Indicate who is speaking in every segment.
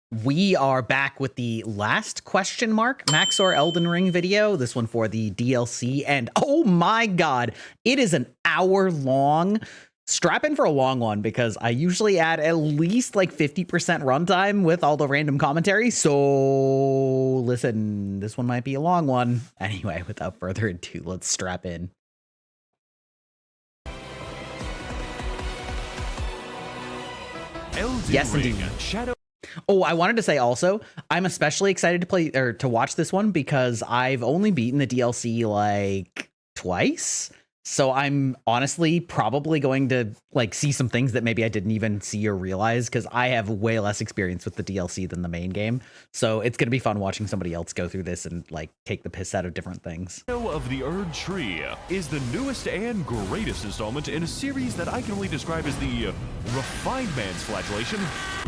Speaker 1: We are back with the last question mark Maxor Elden Ring video. This one for the DLC. And oh my God, it is an hour long. Strap in for a long one because I usually add at least like 50% runtime with all the random commentary. So listen, this one might be a long one. Anyway, without further ado, let's strap in.
Speaker 2: Elden
Speaker 1: yes,
Speaker 2: Ring.
Speaker 1: indeed.
Speaker 2: Shadow.
Speaker 1: Oh, I wanted to say also, I'm especially excited to play or to watch this one because I've only beaten the DLC like twice. So I'm honestly probably going to like see some things that maybe I didn't even see or realize because I have way less experience with the DLC than the main game. So it's going to be fun watching somebody else go through this and like take the piss out of different things.
Speaker 2: Shadow of the Erdtree is the newest and greatest installment in a series that I can only describe as the refined man's flagellation,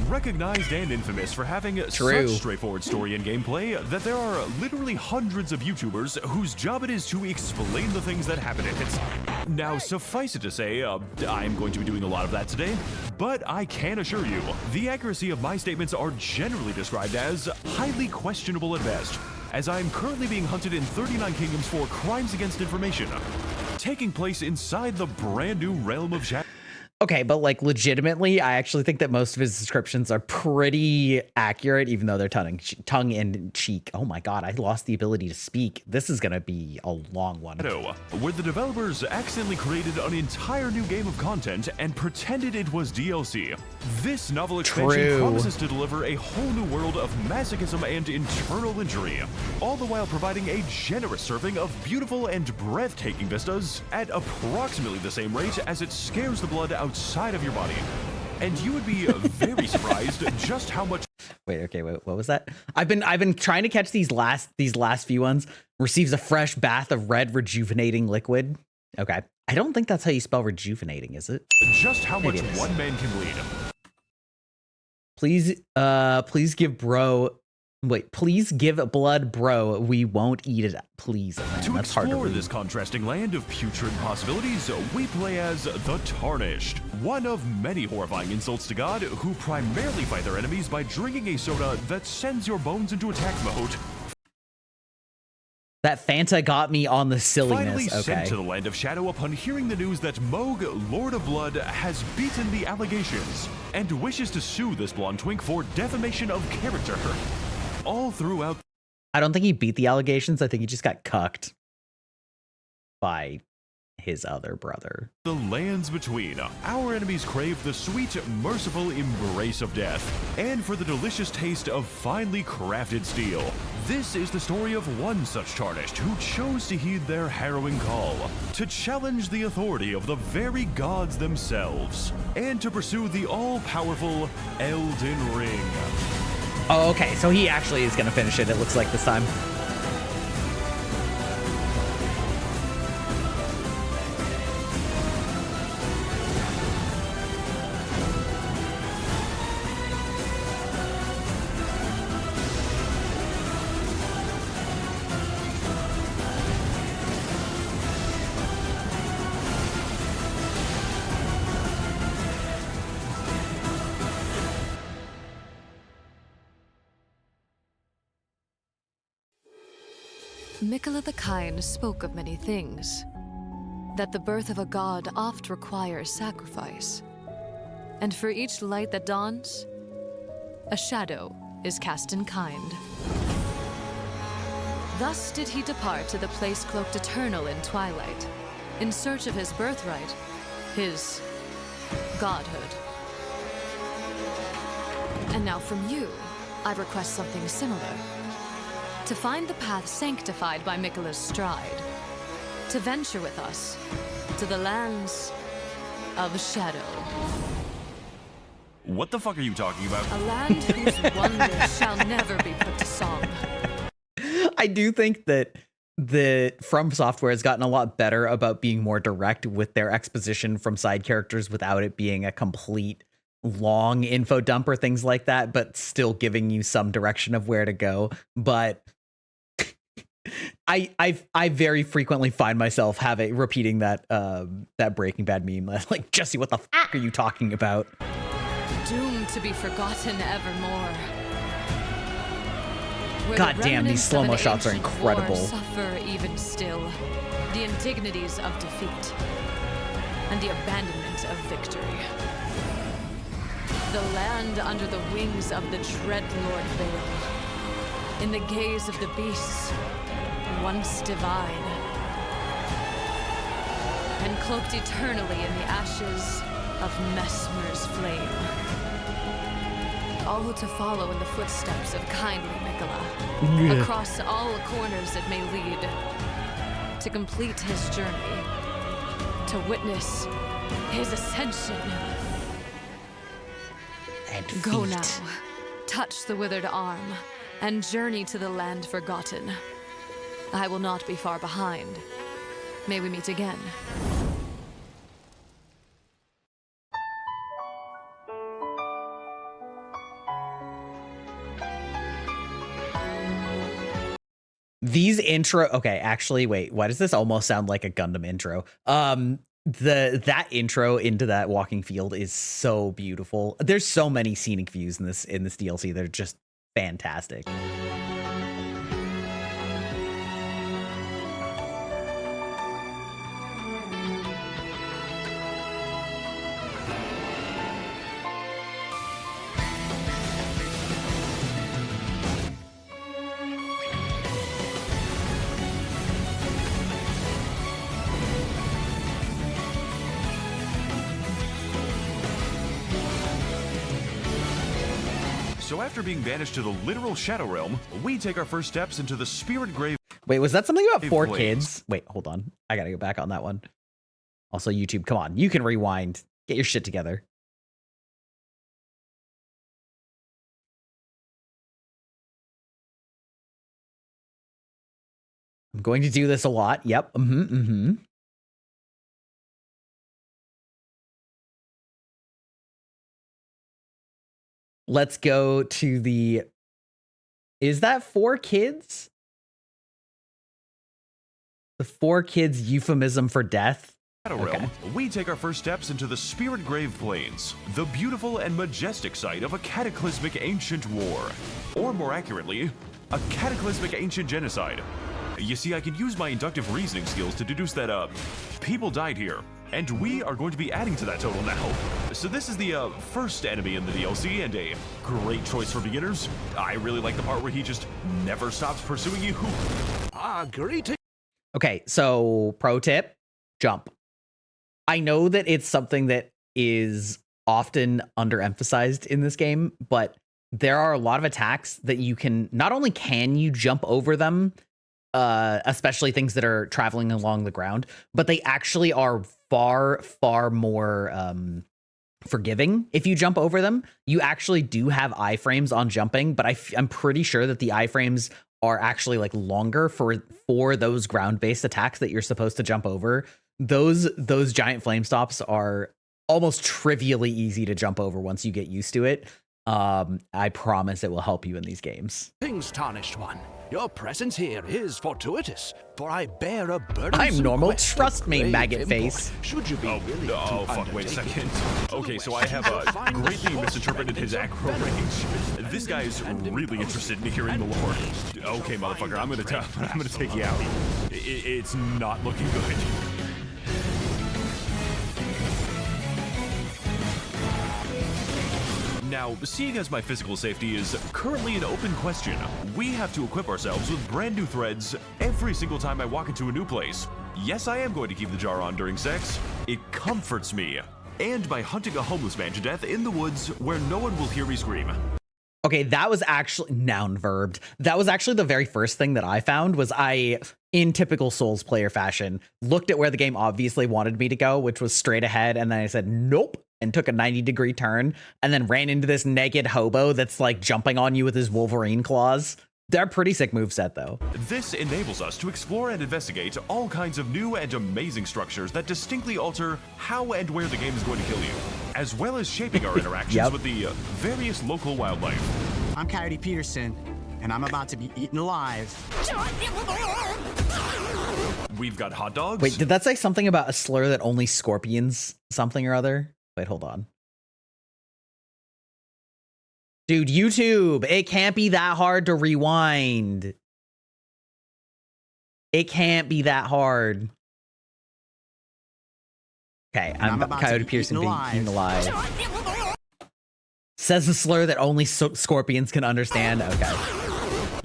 Speaker 2: recognized and infamous for having such straightforward story and gameplay that there are literally hundreds of YouTubers whose job it is to explain the things that happen in it. Now, suffice it to say, I'm going to be doing a lot of that today, but I can assure you, the accuracy of my statements are generally described as highly questionable at best, as I am currently being hunted in 39 kingdoms for crimes against information, taking place inside the brand new realm of Shadow.
Speaker 1: Okay, but like legitimately, I actually think that most of his descriptions are pretty accurate, even though they're tongue in cheek. Oh my God, I lost the ability to speak. This is going to be a long one.
Speaker 2: Where the developers accidentally created an entire new game of content and pretended it was DLC. This novel expansion promises to deliver a whole new world of masochism and internal injury, all the while providing a generous serving of beautiful and breathtaking vistas at approximately the same rate as it scares the blood outside of your body. And you would be very surprised just how much.
Speaker 1: Wait, what was that? I've been trying to catch these last few ones. Receives a fresh bath of red rejuvenating liquid. Okay. I don't think that's how you spell rejuvenating, is it?
Speaker 2: Just how much one man can bleed.
Speaker 1: Please give bro. Wait, please give blood, bro. We won't eat it. Please. Man,
Speaker 2: to
Speaker 1: that's hard to
Speaker 2: explore
Speaker 1: read.
Speaker 2: this contrasting land of putrid possibilities, we play as the Tarnished, one of many horrifying insults to God who primarily fight their enemies by drinking a soda that sends your bones into attack mode.
Speaker 1: That Fanta got me on the silliness.
Speaker 2: Finally
Speaker 1: okay.
Speaker 2: sent to the land of shadow upon hearing the news that Moog, Lord of Blood, has beaten the allegations and wishes to sue this blonde twink for defamation of character. All throughout.
Speaker 1: I don't think he beat the allegations. I think he just got cucked by his other brother.
Speaker 2: The lands between, our enemies crave the sweet, merciful embrace of death, and for the delicious taste of finely crafted steel. This is the story of one such Tarnished who chose to heed their harrowing call, to challenge the authority of the very gods themselves, and to pursue the all-powerful Elden Ring.
Speaker 1: Oh, okay, so he actually is going to finish it, it looks like this time.
Speaker 3: Miquella the Kind spoke of many things, that the birth of a god oft requires sacrifice, and for each light that dawns, a shadow is cast in kind. Thus did he depart to the place cloaked eternal in twilight, in search of his birthright, his godhood. And now from you, I request something similar. To find the path sanctified by Miquella's stride. To venture with us to the lands of shadow.
Speaker 2: What the fuck are you talking about?
Speaker 3: A land whose wonders shall never be put to song.
Speaker 1: I do think that the From Software has gotten a lot better about being more direct with their exposition from side characters without it being a complete long info dump or things like that, but still giving you some direction of where to go. But I very frequently find myself repeating that that Breaking Bad meme, like, Jesse, what the fuck are you talking about?
Speaker 3: Doomed to be forgotten evermore.
Speaker 1: God damn, these slow-mo shots are incredible.
Speaker 3: Suffer even still the indignities of defeat and the abandonment of victory. The land under the wings of the Dreadlord Vale, in the gaze of the beasts, once divine, and cloaked eternally in the ashes of Messmer's flame. All to follow in the footsteps of kindly Miquella, across all corners it may lead, to complete his journey, to witness his ascension.
Speaker 1: And
Speaker 3: Go
Speaker 1: feet.
Speaker 3: now, touch the withered arm, and journey to the land forgotten. I will not be far behind. May we meet again.
Speaker 1: These intro, okay, actually, wait, why does this almost sound like a Gundam intro? That intro into that walking field is so beautiful. There's so many scenic views in this DLC. They're just fantastic.
Speaker 2: So after being banished to the literal Shadow Realm, we take our first steps into the Spirit Grave.
Speaker 1: Wait, was that something about four
Speaker 2: Please.
Speaker 1: kids? Wait, hold on. I gotta go back on that one. Also, YouTube, come on. You can rewind. Get your shit together. I'm going to do this a lot. Yep. Let's go to the... Is that 4 kids? The 4 kids euphemism for death?
Speaker 2: Shadow Realm, we take our first steps into the Spirit Grave Plains, the beautiful and majestic site of a cataclysmic ancient war. Or more accurately, a cataclysmic ancient genocide. You see, I can use my inductive reasoning skills to deduce that, people died here. And we are going to be adding to that total now. So this is the first enemy in the DLC, and a great choice for beginners. I really like the part where he just never stops pursuing you.
Speaker 4: Great.
Speaker 1: Okay, so pro tip, jump. I know that it's something that is often underemphasized in this game, but there are a lot of attacks that you can, not only can you jump over them, especially things that are traveling along the ground, but they actually are far more forgiving if you jump over them. You actually do have iframes on jumping, but I'm pretty sure that the iframes are actually like longer for those ground-based attacks that you're supposed to jump over. Those giant flame stops are almost trivially easy to jump over once you get used to it. I promise it will help you in these games.
Speaker 4: Things, Tarnished One. Your presence here is fortuitous, for I bear a burden.
Speaker 1: I'm normal, trust me, maggot face.
Speaker 4: Should you be willing to
Speaker 2: Fuck, wait a
Speaker 4: undertake
Speaker 2: second.
Speaker 4: it?
Speaker 2: Okay, so I have greatly misinterpreted his aggro range. This guy is really interested in hearing the lore. Okay, motherfucker, I'm gonna take you out. It's not looking good. Now, seeing as my physical safety is currently an open question, we have to equip ourselves with brand new threads every single time I walk into a new place. Yes, I am going to keep the jar on during sex. It comforts me. And by hunting a homeless man to death in the woods where no one will hear me scream.
Speaker 1: Okay, that was actually noun verbed. That was actually the very first thing that I found was I, in typical Souls player fashion, looked at where the game obviously wanted me to go, which was straight ahead. And then I said, nope, and took a 90-degree turn and then ran into this naked hobo that's like jumping on you with his Wolverine claws. They're a pretty sick moveset, though.
Speaker 2: This enables us to explore and investigate all kinds of new and amazing structures that distinctly alter how and where the game is going to kill you, as well as shaping our interactions with the various local wildlife.
Speaker 5: I'm Coyote Peterson, and I'm about to be eaten alive.
Speaker 2: We've got hot dogs.
Speaker 1: Wait, did that say something about a slur that only scorpions something or other? Wait, hold on. Dude, YouTube, it can't be that hard to rewind. It can't be that hard. Okay, I'm
Speaker 5: about
Speaker 1: Coyote
Speaker 5: to be
Speaker 1: Pearson being
Speaker 5: eaten
Speaker 1: eaten alive. Says the slur that only scorpions can understand. Okay.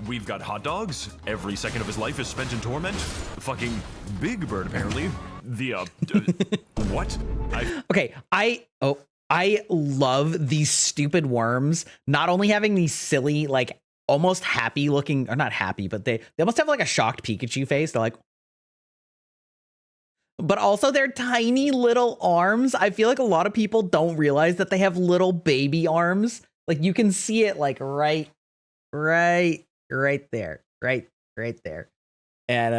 Speaker 2: We've got hot dogs. Every second of his life is spent in torment. Fucking Big Bird, apparently. The, what?
Speaker 1: Okay, I love these stupid worms, not only having these silly, like, almost happy looking, or not happy, but they almost have like a shocked Pikachu face. They're like, but also their tiny little arms. I feel like a lot of people don't realize that they have little baby arms. Like you can see it like right there. And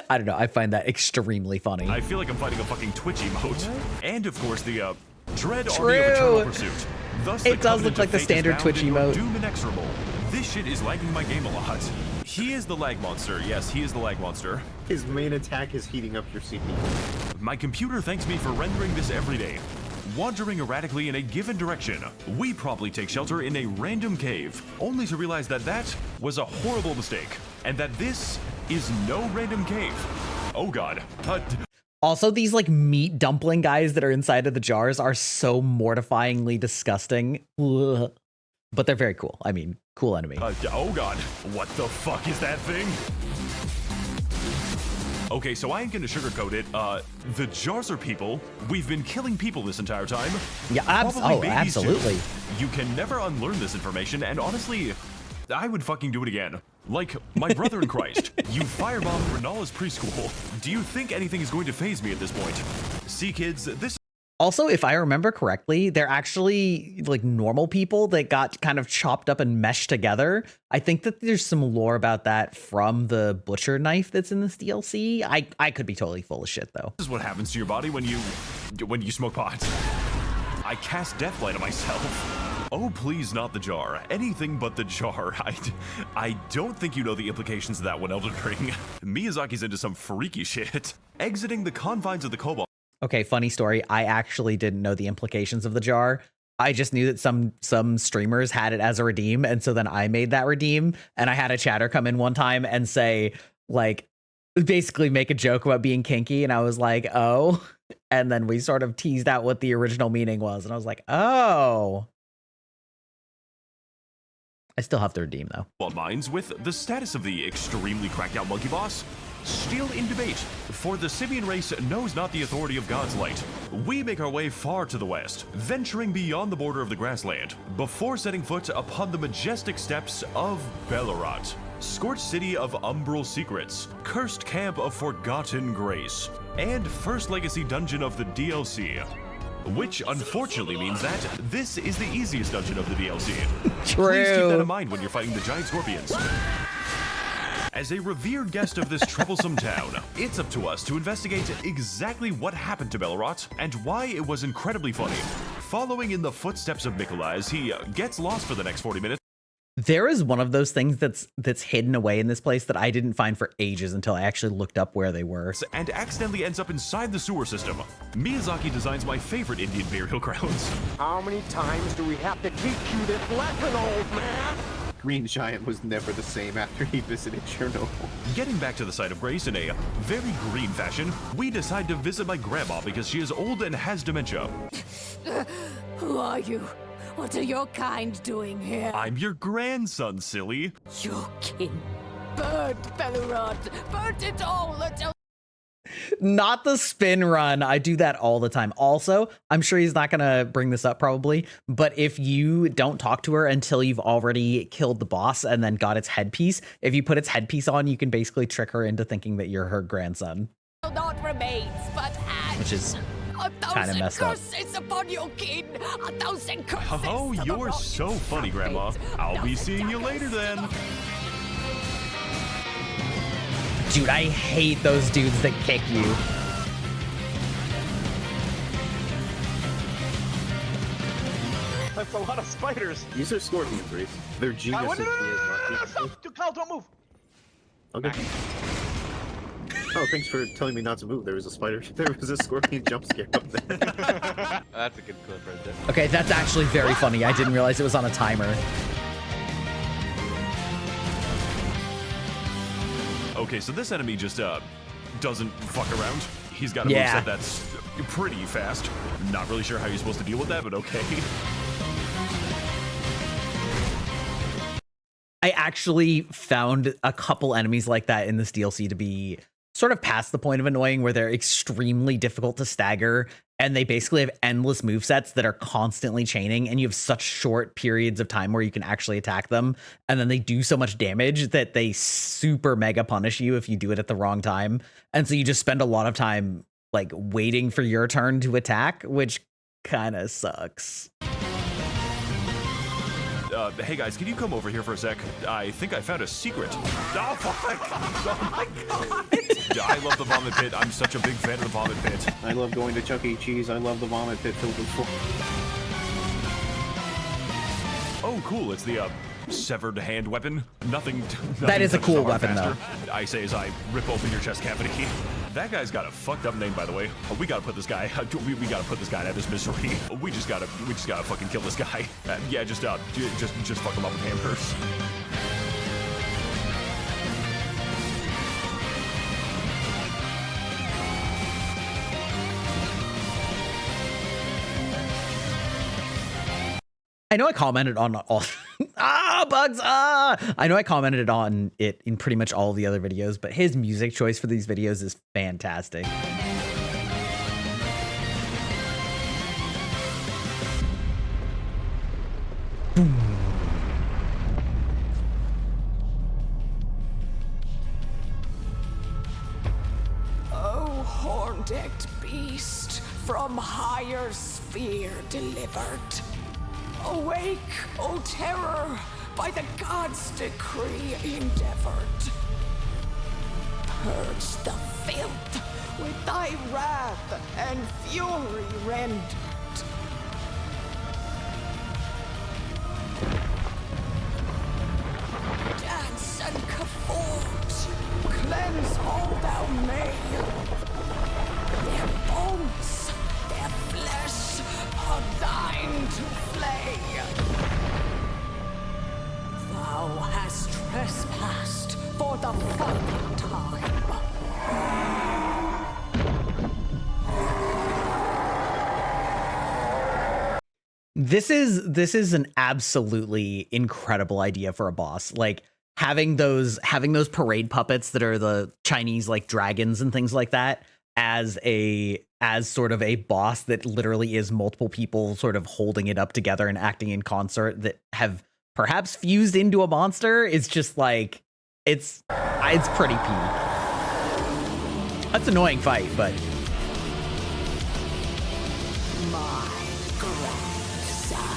Speaker 1: I don't know. I find that extremely funny.
Speaker 2: I feel like I'm fighting a fucking Twitch emote. And of course the dread
Speaker 1: True.
Speaker 2: army of eternal pursuit. Thus,
Speaker 1: It does look like the standard Twitch emote.
Speaker 2: Doom inexorable. This shit is lagging my game a lot. He is the lag monster. Yes, he is the lag monster.
Speaker 6: His main attack is heating up your CPU.
Speaker 2: My computer thanks me for rendering this every day. Wandering erratically in a given direction, we promptly take shelter in a random cave, only to realize that that was a horrible mistake, and that this is no random cave. Oh god.
Speaker 1: Also, these like meat dumpling guys that are inside of the jars are so mortifyingly disgusting. Ugh. But they're very cool. I mean, cool enemy.
Speaker 2: Oh god. What the fuck is that thing? Okay, so I ain't gonna sugarcoat it. The jars are people. We've been killing people this entire time.
Speaker 1: Yeah,
Speaker 2: Probably babies, too.
Speaker 1: absolutely.
Speaker 2: You can never unlearn this information, and honestly, I would fucking do it again. Like, my brother in Christ, you firebombed Renala's preschool. Do you think anything is going to faze me at this point? See, kids, this...
Speaker 1: Also, if I remember correctly, they're actually like normal people that got kind of chopped up and meshed together. I think that there's some lore about that from the butcher knife that's in this DLC. I could be totally full of shit though.
Speaker 2: This is what happens to your body when you smoke pot. I cast deathlight on myself. Oh, please, not the jar. Anything but the jar. I don't think you know the implications of that one, Elden Ring. Miyazaki's into some freaky shit. Exiting the confines of the Cobalt.
Speaker 1: Okay, funny story. I actually didn't know the implications of the jar. I just knew that some streamers had it as a redeem, and so then I made that redeem, and I had a chatter come in one time and say, like, basically make a joke about being kinky, and I was like, oh, and then we sort of teased out what the original meaning was, and I was like, oh. I still have to redeem, though.
Speaker 2: Mines with the status of the extremely cracked out monkey boss still in debate, for the Simian race knows not the authority of God's light. We make our way far to the west, venturing beyond the border of the grassland, before setting foot upon the majestic steppes of Belleroth, scorched city of umbral secrets, cursed camp of forgotten grace, and first legacy dungeon of the DLC. Which unfortunately means that this is the easiest dungeon of the DLC.
Speaker 1: True.
Speaker 2: Please keep that in mind when you're fighting the giant scorpions. As a revered guest of this troublesome town, it's up to us to investigate exactly what happened to Belleroth and why it was incredibly funny. Following in the footsteps of Mikolai as he gets lost for the next 40 minutes.
Speaker 1: There is one of those things that's hidden away in this place that I didn't find for ages until I actually looked up where they were.
Speaker 2: And accidentally ends up inside the sewer system. Miyazaki designs my favorite Indian burial grounds.
Speaker 6: How many times do we have to teach you this lesson, old man? Green Giant was never the same after he visited Chernobyl.
Speaker 2: Getting back to the site of grace in a very green fashion, we decide to visit my grandma because she is old and has dementia.
Speaker 7: Who are you? What are your kind doing here?
Speaker 2: I'm your grandson, silly.
Speaker 7: Your kin burned Belleroth, burnt it all until...
Speaker 1: Not the spin run. I do that all the time. Also, I'm sure he's not going to bring this up probably, but if you don't talk to her until you've already killed the boss and then got its headpiece, if you put its headpiece on, you can basically trick her into thinking that you're her grandson.
Speaker 7: Not remains, but ash.
Speaker 1: Which is kind of messed up.
Speaker 7: Curses upon your kin. 1,000 curses.
Speaker 2: Oh,
Speaker 7: to the
Speaker 2: you're
Speaker 7: rock
Speaker 2: so funny, Grandma.
Speaker 7: fate.
Speaker 2: I'll be
Speaker 7: 1,000
Speaker 2: seeing you later then.
Speaker 1: Dude, I hate those dudes that kick you.
Speaker 6: That's a lot of spiders.
Speaker 8: These are scorpions, Reese. They're geniuses.
Speaker 6: Stop! Kyle, don't move.
Speaker 8: Okay.
Speaker 6: Oh, thanks for telling me not to move. There was a spider. There was a scorpion jump scare up there.
Speaker 8: That's a good clip right there.
Speaker 1: Okay, that's actually very funny. I didn't realize it was on a timer.
Speaker 2: Okay, so this enemy just doesn't fuck around. He's got a
Speaker 1: Yeah.
Speaker 2: moveset that's pretty fast. Not really sure how you're supposed to deal with that, but okay.
Speaker 1: I actually found a couple enemies like that in this DLC to be sort of past the point of annoying, where they're extremely difficult to stagger, and they basically have endless movesets that are constantly chaining, and you have such short periods of time where you can actually attack them, and then they do so much damage that they super mega punish you if you do it at the wrong time. And so you just spend a lot of time like waiting for your turn to attack, which kind of sucks.
Speaker 2: Hey guys, can you come over here for a sec? I think I found a secret. Oh, fuck. Oh my god! I love the vomit pit. I'm such a big fan of the vomit pit.
Speaker 6: I love going to Chuck E. Cheese. I love the vomit pit filled with food.
Speaker 2: Oh, cool. It's the severed hand weapon. Nothing
Speaker 1: That is a
Speaker 2: touches
Speaker 1: cool
Speaker 2: our
Speaker 1: weapon,
Speaker 2: faster. I say as I rip open your chest cavity. That guy's got a fucked up name, by the way. We gotta put this guy. We gotta put this guy out of his misery. We just gotta fucking kill this guy. Yeah, just fuck him up with hammers.
Speaker 1: I know I commented on all bugs. I know I commented on it in pretty much all the other videos, but his music choice for these videos is fantastic.
Speaker 7: Oh, horn-decked beast, from higher sphere delivered. Awake, O terror, by the gods' decree endeavored. Purge the filth with thy wrath and fury rendered. Dance and cavorts, cleanse all thou may. Their bones, their flesh are thine to flay. Thou hast trespassed for the final time.
Speaker 1: This is an absolutely incredible idea for a boss. Like having those parade puppets that are the Chinese like dragons and things like that as sort of a boss that literally is multiple people sort of holding it up together and acting in concert that have perhaps fused into a monster is just like it's pretty peak. That's an annoying fight, but
Speaker 7: My grandson.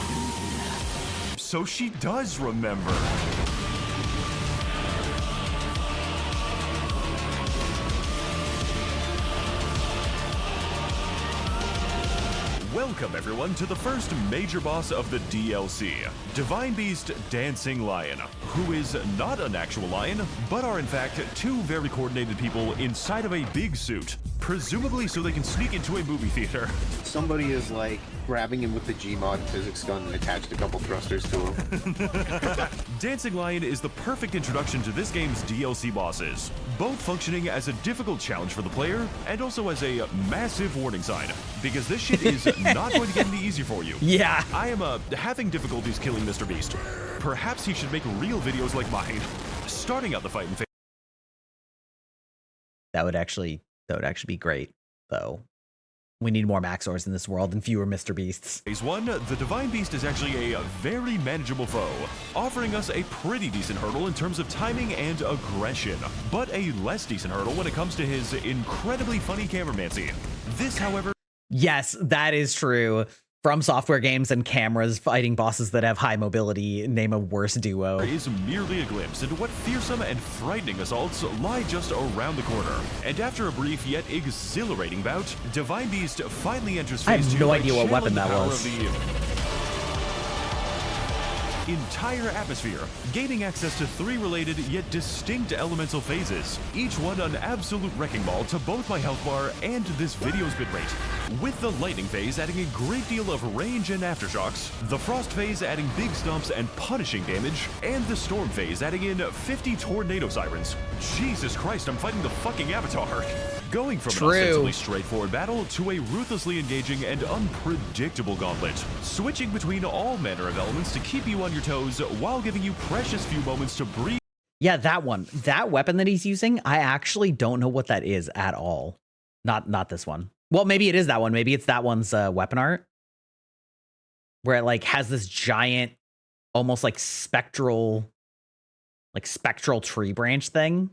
Speaker 2: So she does remember. Welcome everyone to the first major boss of the DLC, Divine Beast Dancing Lion, who is not an actual lion, but are in fact two very coordinated people inside of a big suit, presumably so they can sneak into a movie theater.
Speaker 6: Somebody is like grabbing him with the Gmod physics gun and attached a couple thrusters to him.
Speaker 2: Dancing Lion is the perfect introduction to this game's DLC bosses, both functioning as a difficult challenge for the player and also as a massive warning sign, because this shit is not going to get any easier for you.
Speaker 1: yeah.
Speaker 2: I am having difficulties killing Mr. Beast. Perhaps he should make real videos like mine, starting out the fight in
Speaker 1: That would actually be great, though. We need more Maxors in this world and fewer Mr. Beasts.
Speaker 2: Phase 1, the Divine Beast is actually a very manageable foe, offering us a pretty decent hurdle in terms of timing and aggression, but a less decent hurdle when it comes to his incredibly funny cameramancy. This, however,
Speaker 1: Yes, that is true. From Software games and cameras fighting bosses that have high mobility, name a worse duo.
Speaker 2: is merely a glimpse into what fearsome and frightening assaults lie just around the corner. And after a brief yet exhilarating bout, Divine Beast finally enters
Speaker 1: I have
Speaker 2: phase 2
Speaker 1: no
Speaker 2: by
Speaker 1: idea what weapon
Speaker 2: channeling the
Speaker 1: that
Speaker 2: power
Speaker 1: was.
Speaker 2: of entire atmosphere, gaining access to 3 related yet distinct elemental phases, each one an absolute wrecking ball to both my health bar and this video's bitrate. With the lightning phase adding a great deal of range and aftershocks, the frost phase adding big stumps and punishing damage, and the storm phase adding in 50 tornado sirens. Jesus Christ, I'm fighting the fucking Avatar. Going from an ostensibly straightforward battle to a ruthlessly engaging and unpredictable gauntlet, switching between all manner of elements to keep you on your toes while giving you precious few moments to breathe.
Speaker 1: Yeah, that one. That weapon that he's using, I actually don't know what that is at all. Not this one. Well, maybe it is that one. Maybe it's that one's weapon art, where it like has this giant, almost like spectral tree branch thing.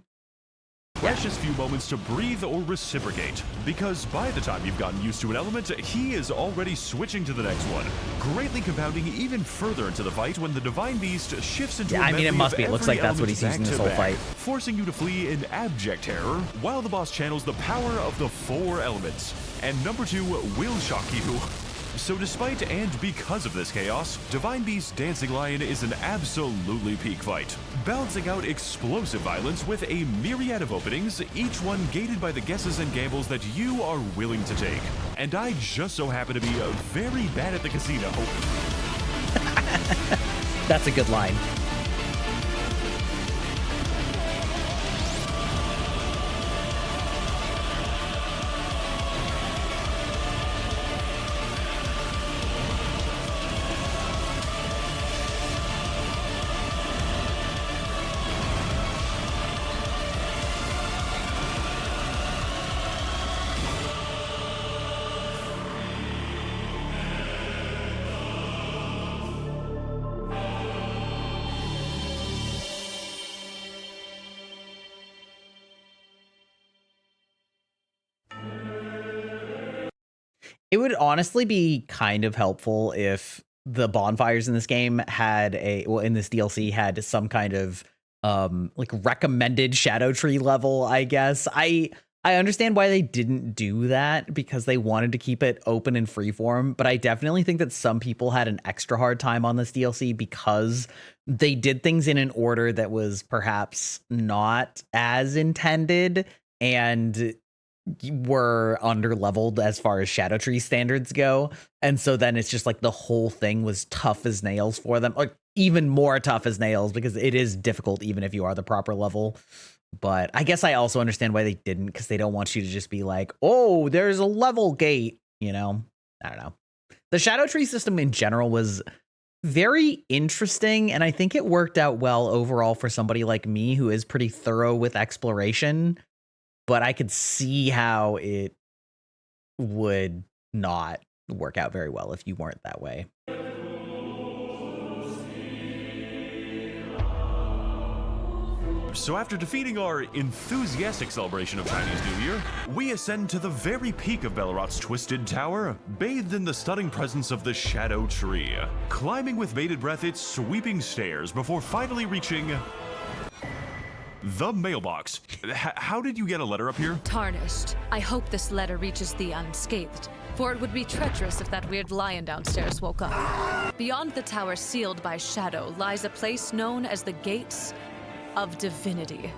Speaker 2: Precious few moments to breathe or reciprocate, because by the time you've gotten used to an element, he is already switching to the next one, greatly compounding even further into the fight when the Divine Beast shifts into
Speaker 1: I mean, it must be. It looks like that's what he's using this whole fight.
Speaker 2: Forcing you to flee in abject terror, while the boss channels the power of the 4 elements. And number 2 will shock you. So despite and because of this chaos, Divine Beast's Dancing Lion is an absolutely peak fight, balancing out explosive violence with a myriad of openings, each one gated by the guesses and gambles that you are willing to take. And I just so happen to be very bad at the casino.
Speaker 1: That's a good line. It would honestly be kind of helpful if the bonfires in this game had in this DLC had some kind of like recommended shadow tree level, I guess. I understand why they didn't do that, because they wanted to keep it open and freeform, but I definitely think that some people had an extra hard time on this DLC because they did things in an order that was perhaps not as intended and were under-leveled as far as shadow tree standards go. And so then it's just like the whole thing was tough as nails for them, like even more tough as nails, because it is difficult even if you are the proper level. But I guess I also understand why they didn't, because they don't want you to just be like, oh, there's a level gate, you know? I don't know. The shadow tree system in general was very interesting, and I think it worked out well overall for somebody like me who is pretty thorough with exploration. But I could see how it would not work out very well if you weren't that way.
Speaker 2: So after defeating our enthusiastic celebration of Chinese New Year, we ascend to the very peak of Bellerot's Twisted Tower, bathed in the stunning presence of the Shadow Tree, climbing with bated breath its sweeping stairs before finally reaching the mailbox. How did you get a letter up here?
Speaker 3: Tarnished. I hope this letter reaches thee unscathed, for it would be treacherous if that weird lion downstairs woke up. Beyond the tower sealed by shadow lies a place known as the Gates of Divinity.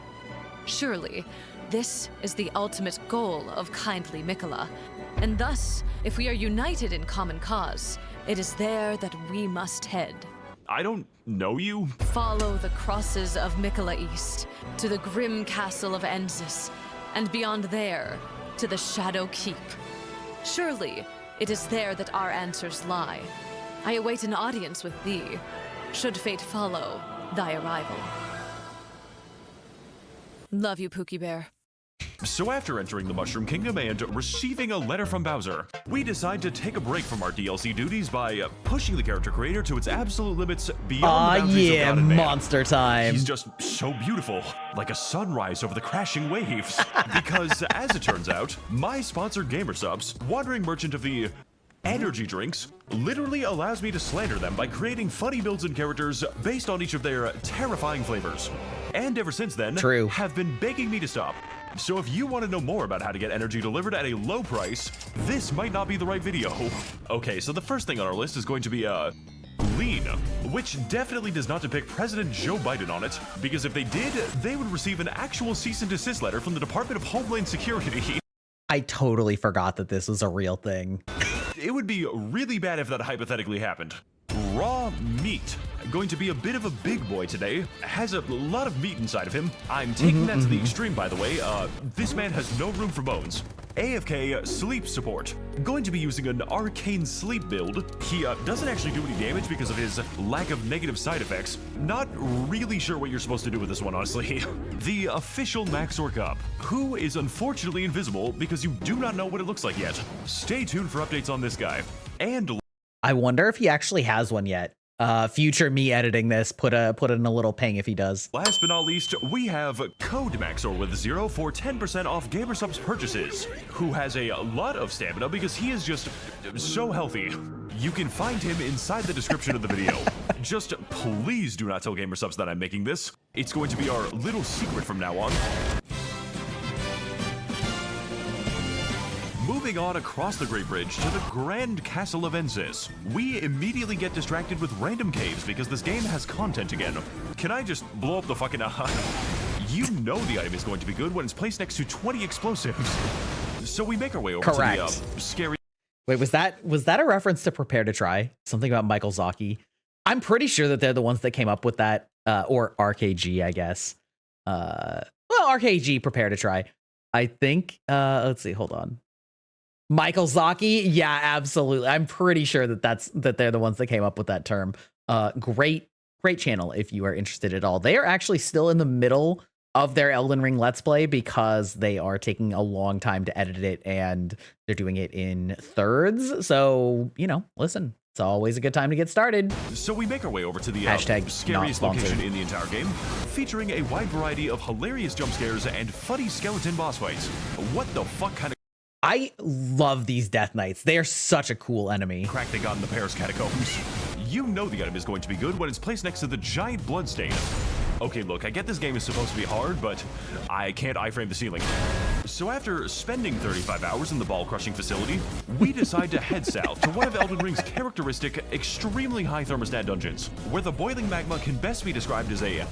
Speaker 3: Surely, this is the ultimate goal of kindly Mikola, and thus, if we are united in common cause, it is there that we must head.
Speaker 2: I don't know you.
Speaker 3: Follow the crosses of Mikola East to the grim castle of Enzis, and beyond there to the Shadow Keep. Surely, it is there that our answers lie. I await an audience with thee, should fate follow thy arrival. Love you, Pookie Bear.
Speaker 2: So after entering the Mushroom Kingdom and receiving a letter from Bowser, we decide to take a break from our DLC duties by pushing the character creator to its absolute limits beyond the boundaries of God and man.
Speaker 1: Monster time.
Speaker 2: He's just so beautiful, like a sunrise over the crashing waves. Because, as it turns out, my sponsored GamerSubs, wandering merchant of the energy drinks, literally allows me to slander them by creating funny builds and characters based on each of their terrifying flavors. And ever since then, have been begging me to stop. So if you want to know more about how to get energy delivered at a low price, this might not be the right video. Okay, so the first thing on our list is going to be, lean. which definitely does not depict President Joe Biden on it, because if they did, they would receive an actual cease and desist letter from the Department of Homeland Security.
Speaker 1: I totally forgot that this was a real thing.
Speaker 2: It would be really bad if that hypothetically happened. Raw meat. Going to be a bit of a big boy today. Has a lot of meat inside of him. I'm taking that to the extreme, by the way. This man has no room for bones. AFK sleep support. Going to be using an arcane sleep build. He doesn't actually do any damage because of his lack of negative side effects. Not really sure what you're supposed to do with this one, honestly. The official Maxor Cup, who is unfortunately invisible because you do not know what it looks like yet. Stay tuned for updates on this guy. And
Speaker 1: I wonder if he actually has one yet. Future me editing this, put in a little ping if he does.
Speaker 2: last but not least, we have Code Maxor with 0 for 10% off GamerSupps purchases, who has a lot of stamina because he is just so healthy. You can find him inside the description of the video. Just please do not tell GamerSupps that I'm making this. It's going to be our little secret from now on. Moving on across the Great Bridge to the Grand Castle of Ensis, we immediately get distracted with random caves because this game has content again. Can I just blow up the fucking... You know the item is going to be good when it's placed next to 20 explosives. So we make our way over to the scary...
Speaker 1: Wait, was that a reference to Prepare to Try? Something about Michael Zaki? I'm pretty sure that they're the ones that came up with that, or RKG, I guess. Well, RKG, Prepare to Try. I think, let's see, hold on. Michael Zaki, yeah, absolutely. I'm pretty sure that they're the ones that came up with that term. Great channel if you are interested at all. They are actually still in the middle of their Elden Ring Let's Play because they are taking a long time to edit it and they're doing it in thirds. So, you know, listen, it's always a good time to get started.
Speaker 2: So we make our way over to the
Speaker 1: #not
Speaker 2: scariest location in the entire game, featuring a wide variety of hilarious jump scares and funny skeleton boss fights. What the fuck kind of...
Speaker 1: I love these Death Knights. They are such a cool enemy.
Speaker 2: crack they got in the Paris catacombs. You know the item is going to be good when it's placed next to the giant bloodstain. Okay, look, I get this game is supposed to be hard, but I can't iframe the ceiling. So after spending 35 hours in the ball-crushing facility, we decide to head south to one of Elden Ring's characteristic, extremely high thermostat dungeons, where the boiling magma can best be described as a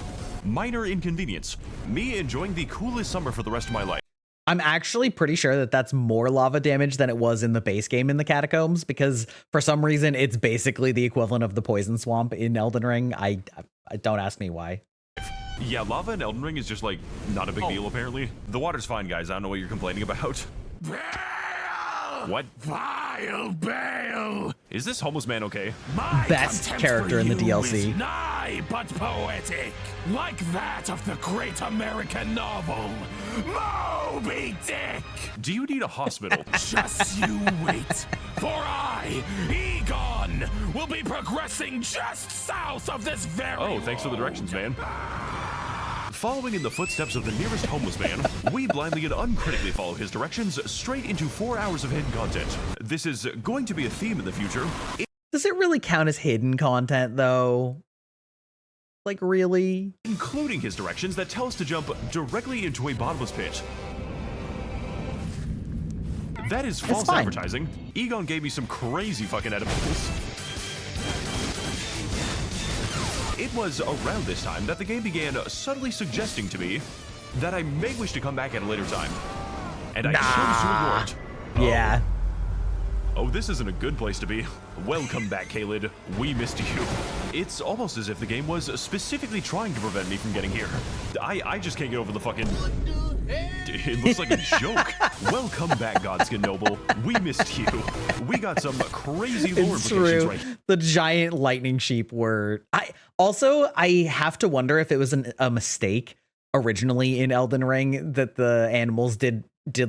Speaker 2: minor inconvenience. Me enjoying the coolest summer for the rest of my life.
Speaker 1: I'm actually pretty sure that that's more lava damage than it was in the base game in the catacombs, because for some reason it's basically the equivalent of the poison swamp in Elden Ring. I don't ask me why.
Speaker 2: Yeah, lava in Elden Ring is just like not a big deal apparently. The water's fine, guys. I don't know what you're complaining about. What?
Speaker 4: Vile Bale!
Speaker 2: Is this homeless man okay?
Speaker 4: My
Speaker 1: Best
Speaker 4: contempt
Speaker 1: character
Speaker 4: for
Speaker 1: in the
Speaker 4: you
Speaker 1: DLC.
Speaker 4: is nigh but poetic, like that of the great American novel, Moby Dick!
Speaker 2: Do you need a hospital?
Speaker 4: Just you wait, for I, Egon, will be progressing just south of this very
Speaker 2: Oh, thanks for the directions, man. Following in the footsteps of the nearest homeless man, we blindly and uncritically follow his directions straight into 4 hours of hidden content. This is going to be a theme in the future.
Speaker 1: Does it really count as hidden content, though? Like, really?
Speaker 2: Including his directions that tell us to jump directly into a bottomless pit. That is false advertising. Egon gave me some crazy fucking edibles. It was around this time that the game began subtly suggesting to me that I may wish to come back at a later time. And I chose to ignore it.
Speaker 1: Yeah.
Speaker 2: Oh, this isn't a good place to be. Welcome back, Kaled. We missed you. It's almost as if the game was specifically trying to prevent me from getting here. I just can't get over the fucking... It looks like a joke. Welcome back, Godskin Noble. We missed you. We got some crazy lore
Speaker 1: It's
Speaker 2: implications
Speaker 1: true.
Speaker 2: right.
Speaker 1: The giant lightning sheep were... I have to wonder if it was a mistake originally in Elden Ring that the animals did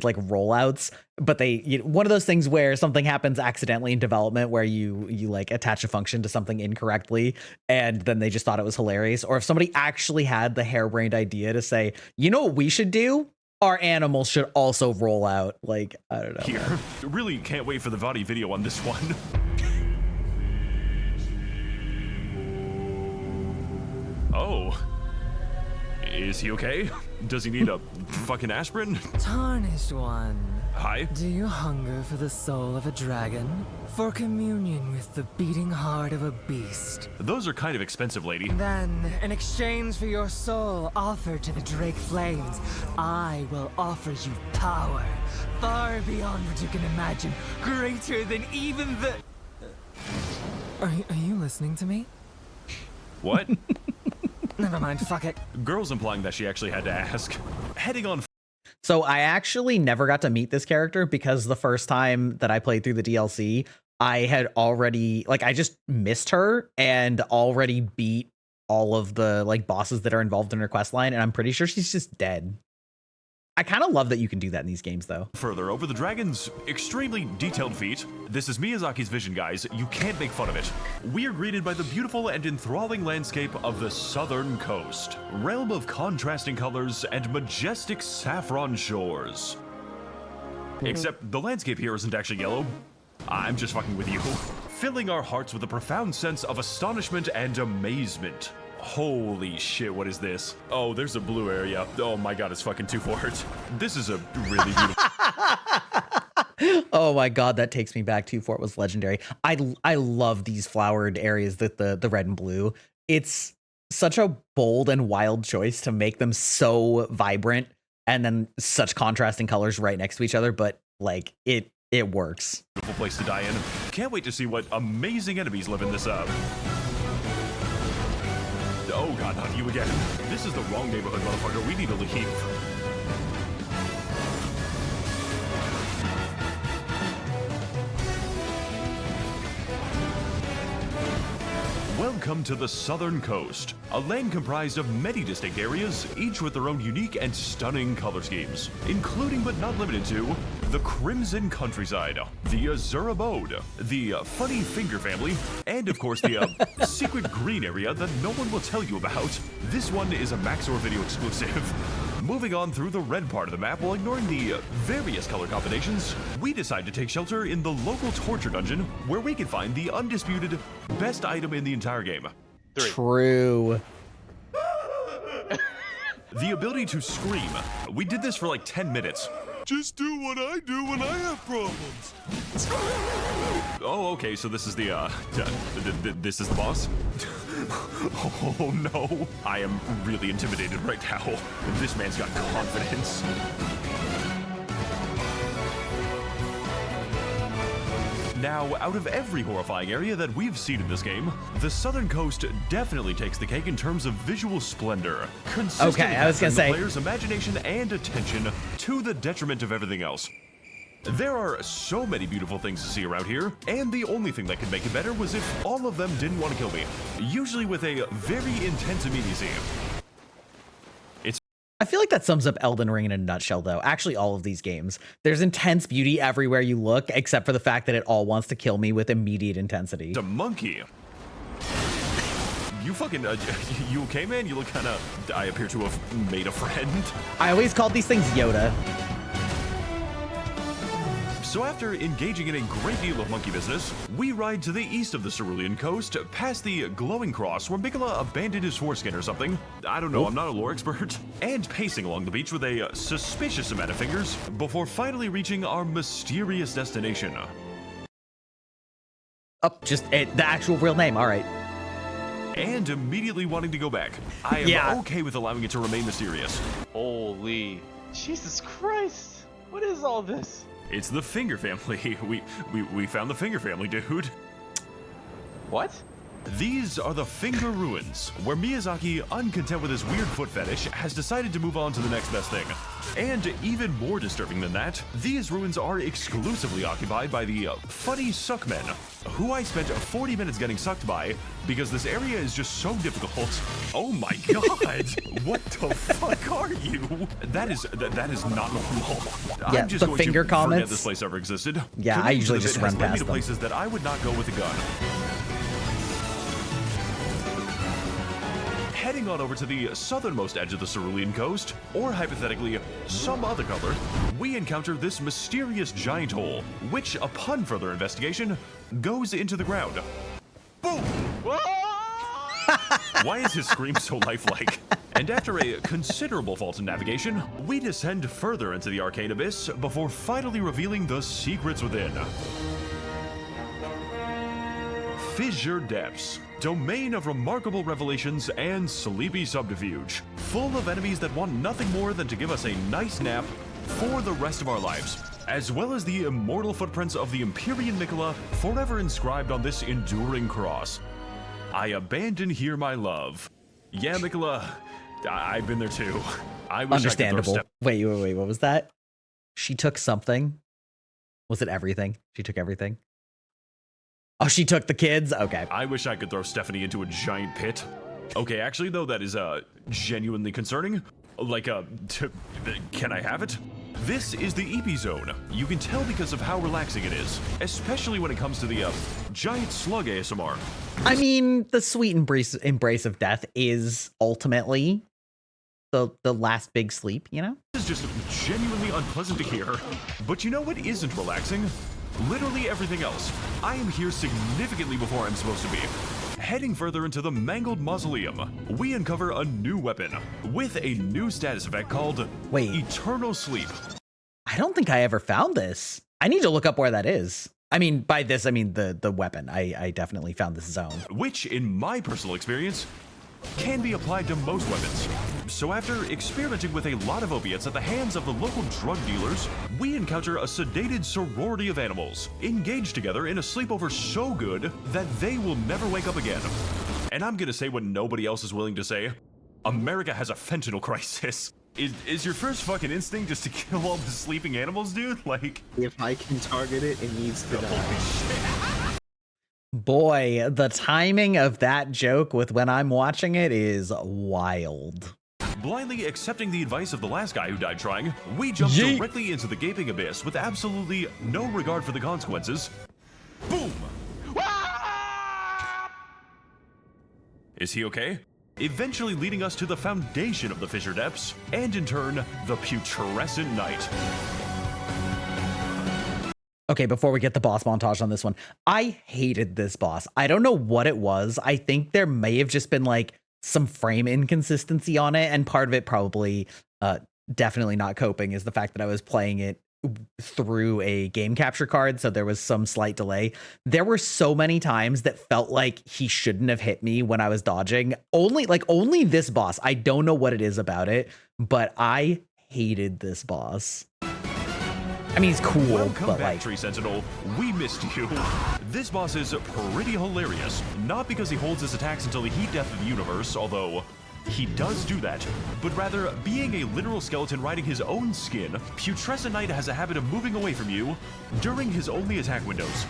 Speaker 1: like rollouts, but one of those things where something happens accidentally in development where you like attach a function to something incorrectly and then they just thought it was hilarious. Or if somebody actually had the harebrained idea to say, you know what we should do? Our animals should also roll out. Like, I don't know.
Speaker 2: Here. Really can't wait for the VOD video on this one. Oh. Is he okay? Does he need a fucking aspirin?
Speaker 9: Tarnished one.
Speaker 2: Hi.
Speaker 9: Do you hunger for the soul of a dragon? For communion with the beating heart of a beast?
Speaker 2: Those are kind of expensive, lady.
Speaker 9: Then, in exchange for your soul offered to the Drake Flames, I will offer you power, far beyond what you can imagine, greater than even the... Are you listening to me?
Speaker 2: What?
Speaker 9: Never mind, fuck it.
Speaker 2: Girl's implying that she actually had to ask. Heading on.
Speaker 1: So I actually never got to meet this character because the first time that I played through the DLC, I had already, like, I just missed her and already beat all of the, like, bosses that are involved in her quest line, and I'm pretty sure she's just dead. I kind of love that you can do that in these games, though.
Speaker 2: Further over the dragon's extremely detailed feat. This is Miyazaki's vision, guys. You can't make fun of it. We are greeted by the beautiful and enthralling landscape of the southern coast, realm of contrasting colors and majestic saffron shores. Except the landscape here isn't actually yellow. I'm just fucking with you. Filling our hearts with a profound sense of astonishment and amazement. Holy shit, what is this? Oh, there's a blue area. Oh my god, it's fucking 2 forts. This is a really beautiful...
Speaker 1: Oh my god, that takes me back. 2 Fort was legendary. I love these flowered areas, that the red and blue. It's such a bold and wild choice to make them so vibrant and then such contrasting colors right next to each other, but like it works.
Speaker 2: Beautiful place to die in. Can't wait to see what amazing enemies live in this Oh god, not you again. This is the wrong neighborhood, motherfucker. We need to leave. Welcome to the Southern Coast, a land comprised of many distinct areas, each with their own unique and stunning color schemes, including but not limited to the Crimson Countryside, the Azure Abode, the Funny Finger Family, and of course the secret green area that no one will tell you about. This one is a Maxor video exclusive. Moving on through the red part of the map while ignoring the various color combinations, we decide to take shelter in the local torture dungeon where we can find the undisputed best item in the entire game.
Speaker 8: 3.
Speaker 1: True.
Speaker 2: The ability to scream. We did this for like 10 minutes.
Speaker 4: Just do what I do when I have problems.
Speaker 2: Oh, okay, so this is the, this is the boss? Oh no, I am really intimidated right now. This man's got confidence. Now, out of every horrifying area that we've seen in this game, the Southern Coast definitely takes the cake in terms of visual splendor.
Speaker 1: Okay, I was gonna say,
Speaker 2: the player's imagination and attention to the detriment of everything else. There are so many beautiful things to see around here, and the only thing that could make it better was if all of them didn't want to kill me, usually with a very intense immediacy.
Speaker 1: I feel like that sums up Elden Ring in a nutshell, though. Actually, all of these games. There's intense beauty everywhere you look, except for the fact that it all wants to kill me with immediate intensity.
Speaker 2: The monkey. You fucking, you okay, man? You look kind of, I appear to have made a friend.
Speaker 1: I always called these things Yoda.
Speaker 2: So after engaging in a great deal of monkey business, we ride to the east of the Cerulean coast, past the glowing cross where Mikola abandoned his foreskin or something. I don't know, I'm not a lore expert. And pacing along the beach with a suspicious amount of fingers, before finally reaching our mysterious destination.
Speaker 1: Oh, just the actual real name, all right.
Speaker 2: And immediately wanting to go back. I am okay with allowing it to remain mysterious.
Speaker 8: Holy Jesus Christ! What is all this?
Speaker 2: It's the Finger Family. We found the Finger Family, dude.
Speaker 8: What?
Speaker 2: These are the Finger Ruins, where Miyazaki, uncontent with his weird foot fetish, has decided to move on to the next best thing. And even more disturbing than that, these ruins are exclusively occupied by the funny suckmen, who I spent 40 minutes getting sucked by because this area is just so difficult. Oh my god! What the fuck are you? That is not normal.
Speaker 1: Yeah,
Speaker 2: I'm just
Speaker 1: the
Speaker 2: going
Speaker 1: finger
Speaker 2: to
Speaker 1: comments.
Speaker 2: forget this place ever existed.
Speaker 1: Yeah, I usually just run past them.
Speaker 2: Places that I would not go with a gun. Heading on over to the southernmost edge of the Cerulean coast, or hypothetically, some other color, we encounter this mysterious giant hole, which, upon further investigation, goes into the ground. Boom! Why is his scream so lifelike? And after a considerable fault in navigation, we descend further into the arcane abyss before finally revealing the secrets within. Fissure Depths, domain of remarkable revelations and sleepy subterfuge, full of enemies that want nothing more than to give us a nice nap for the rest of our lives, as well as the immortal footprints of the Empyrean Mikola forever inscribed on this enduring cross. I abandon here my love. Yeah, Mikola, I've been there too. I wish
Speaker 1: Understandable.
Speaker 2: I could throw
Speaker 1: Wait, what was that? She took something? Was it everything? She took everything? Oh, she took the kids? Okay.
Speaker 2: I wish I could throw Stephanie into a giant pit. Okay, actually though, that is genuinely concerning. Like, can I have it? This is the EP zone. You can tell because of how relaxing it is, especially when it comes to the giant slug ASMR.
Speaker 1: I mean, the sweet embrace of death is ultimately the last big sleep, you know?
Speaker 2: This is just genuinely unpleasant to hear. But you know what isn't relaxing? Literally everything else. I am here significantly before I'm supposed to be. Heading further into the mangled mausoleum, we uncover a new weapon with a new status effect called Eternal Sleep.
Speaker 1: I don't think I ever found this. I need to look up where that is. I mean, by this, I mean the weapon. I definitely found this zone.
Speaker 2: Which, in my personal experience, can be applied to most weapons. So after experimenting with a lot of opiates at the hands of the local drug dealers, we encounter a sedated sorority of animals, engaged together in a sleepover so good that they will never wake up again. And I'm gonna say what nobody else is willing to say. America has a fentanyl crisis. Is your first fucking instinct just to kill all the sleeping animals, dude? Like,
Speaker 6: if I can target it, it needs to die.
Speaker 2: Holy shit.
Speaker 1: Boy, the timing of that joke with when I'm watching it is wild.
Speaker 2: Blindly accepting the advice of the last guy who died trying, we jump directly into the gaping abyss with absolutely no regard for the consequences. Boom! Is he okay? Eventually leading us to the foundation of the Fissure Depths, and in turn, the putrescent night.
Speaker 1: Okay, before we get the boss montage on this one, I hated this boss. I don't know what it was. I think there may have just been like some frame inconsistency on it, and part of it probably definitely not coping is the fact that I was playing it through a game capture card, so there was some slight delay. There were so many times that felt like he shouldn't have hit me when I was dodging. Only this boss. I don't know what it is about it, but I hated this boss. I mean, he's cool,
Speaker 2: Welcome
Speaker 1: but
Speaker 2: back,
Speaker 1: like...
Speaker 2: Tree Sentinel. We missed you. This boss is pretty hilarious. Not because he holds his attacks until the heat death of the universe, although he does do that, but rather being a literal skeleton riding his own skin, Putrescent Knight has a habit of moving away from you during his only attack windows.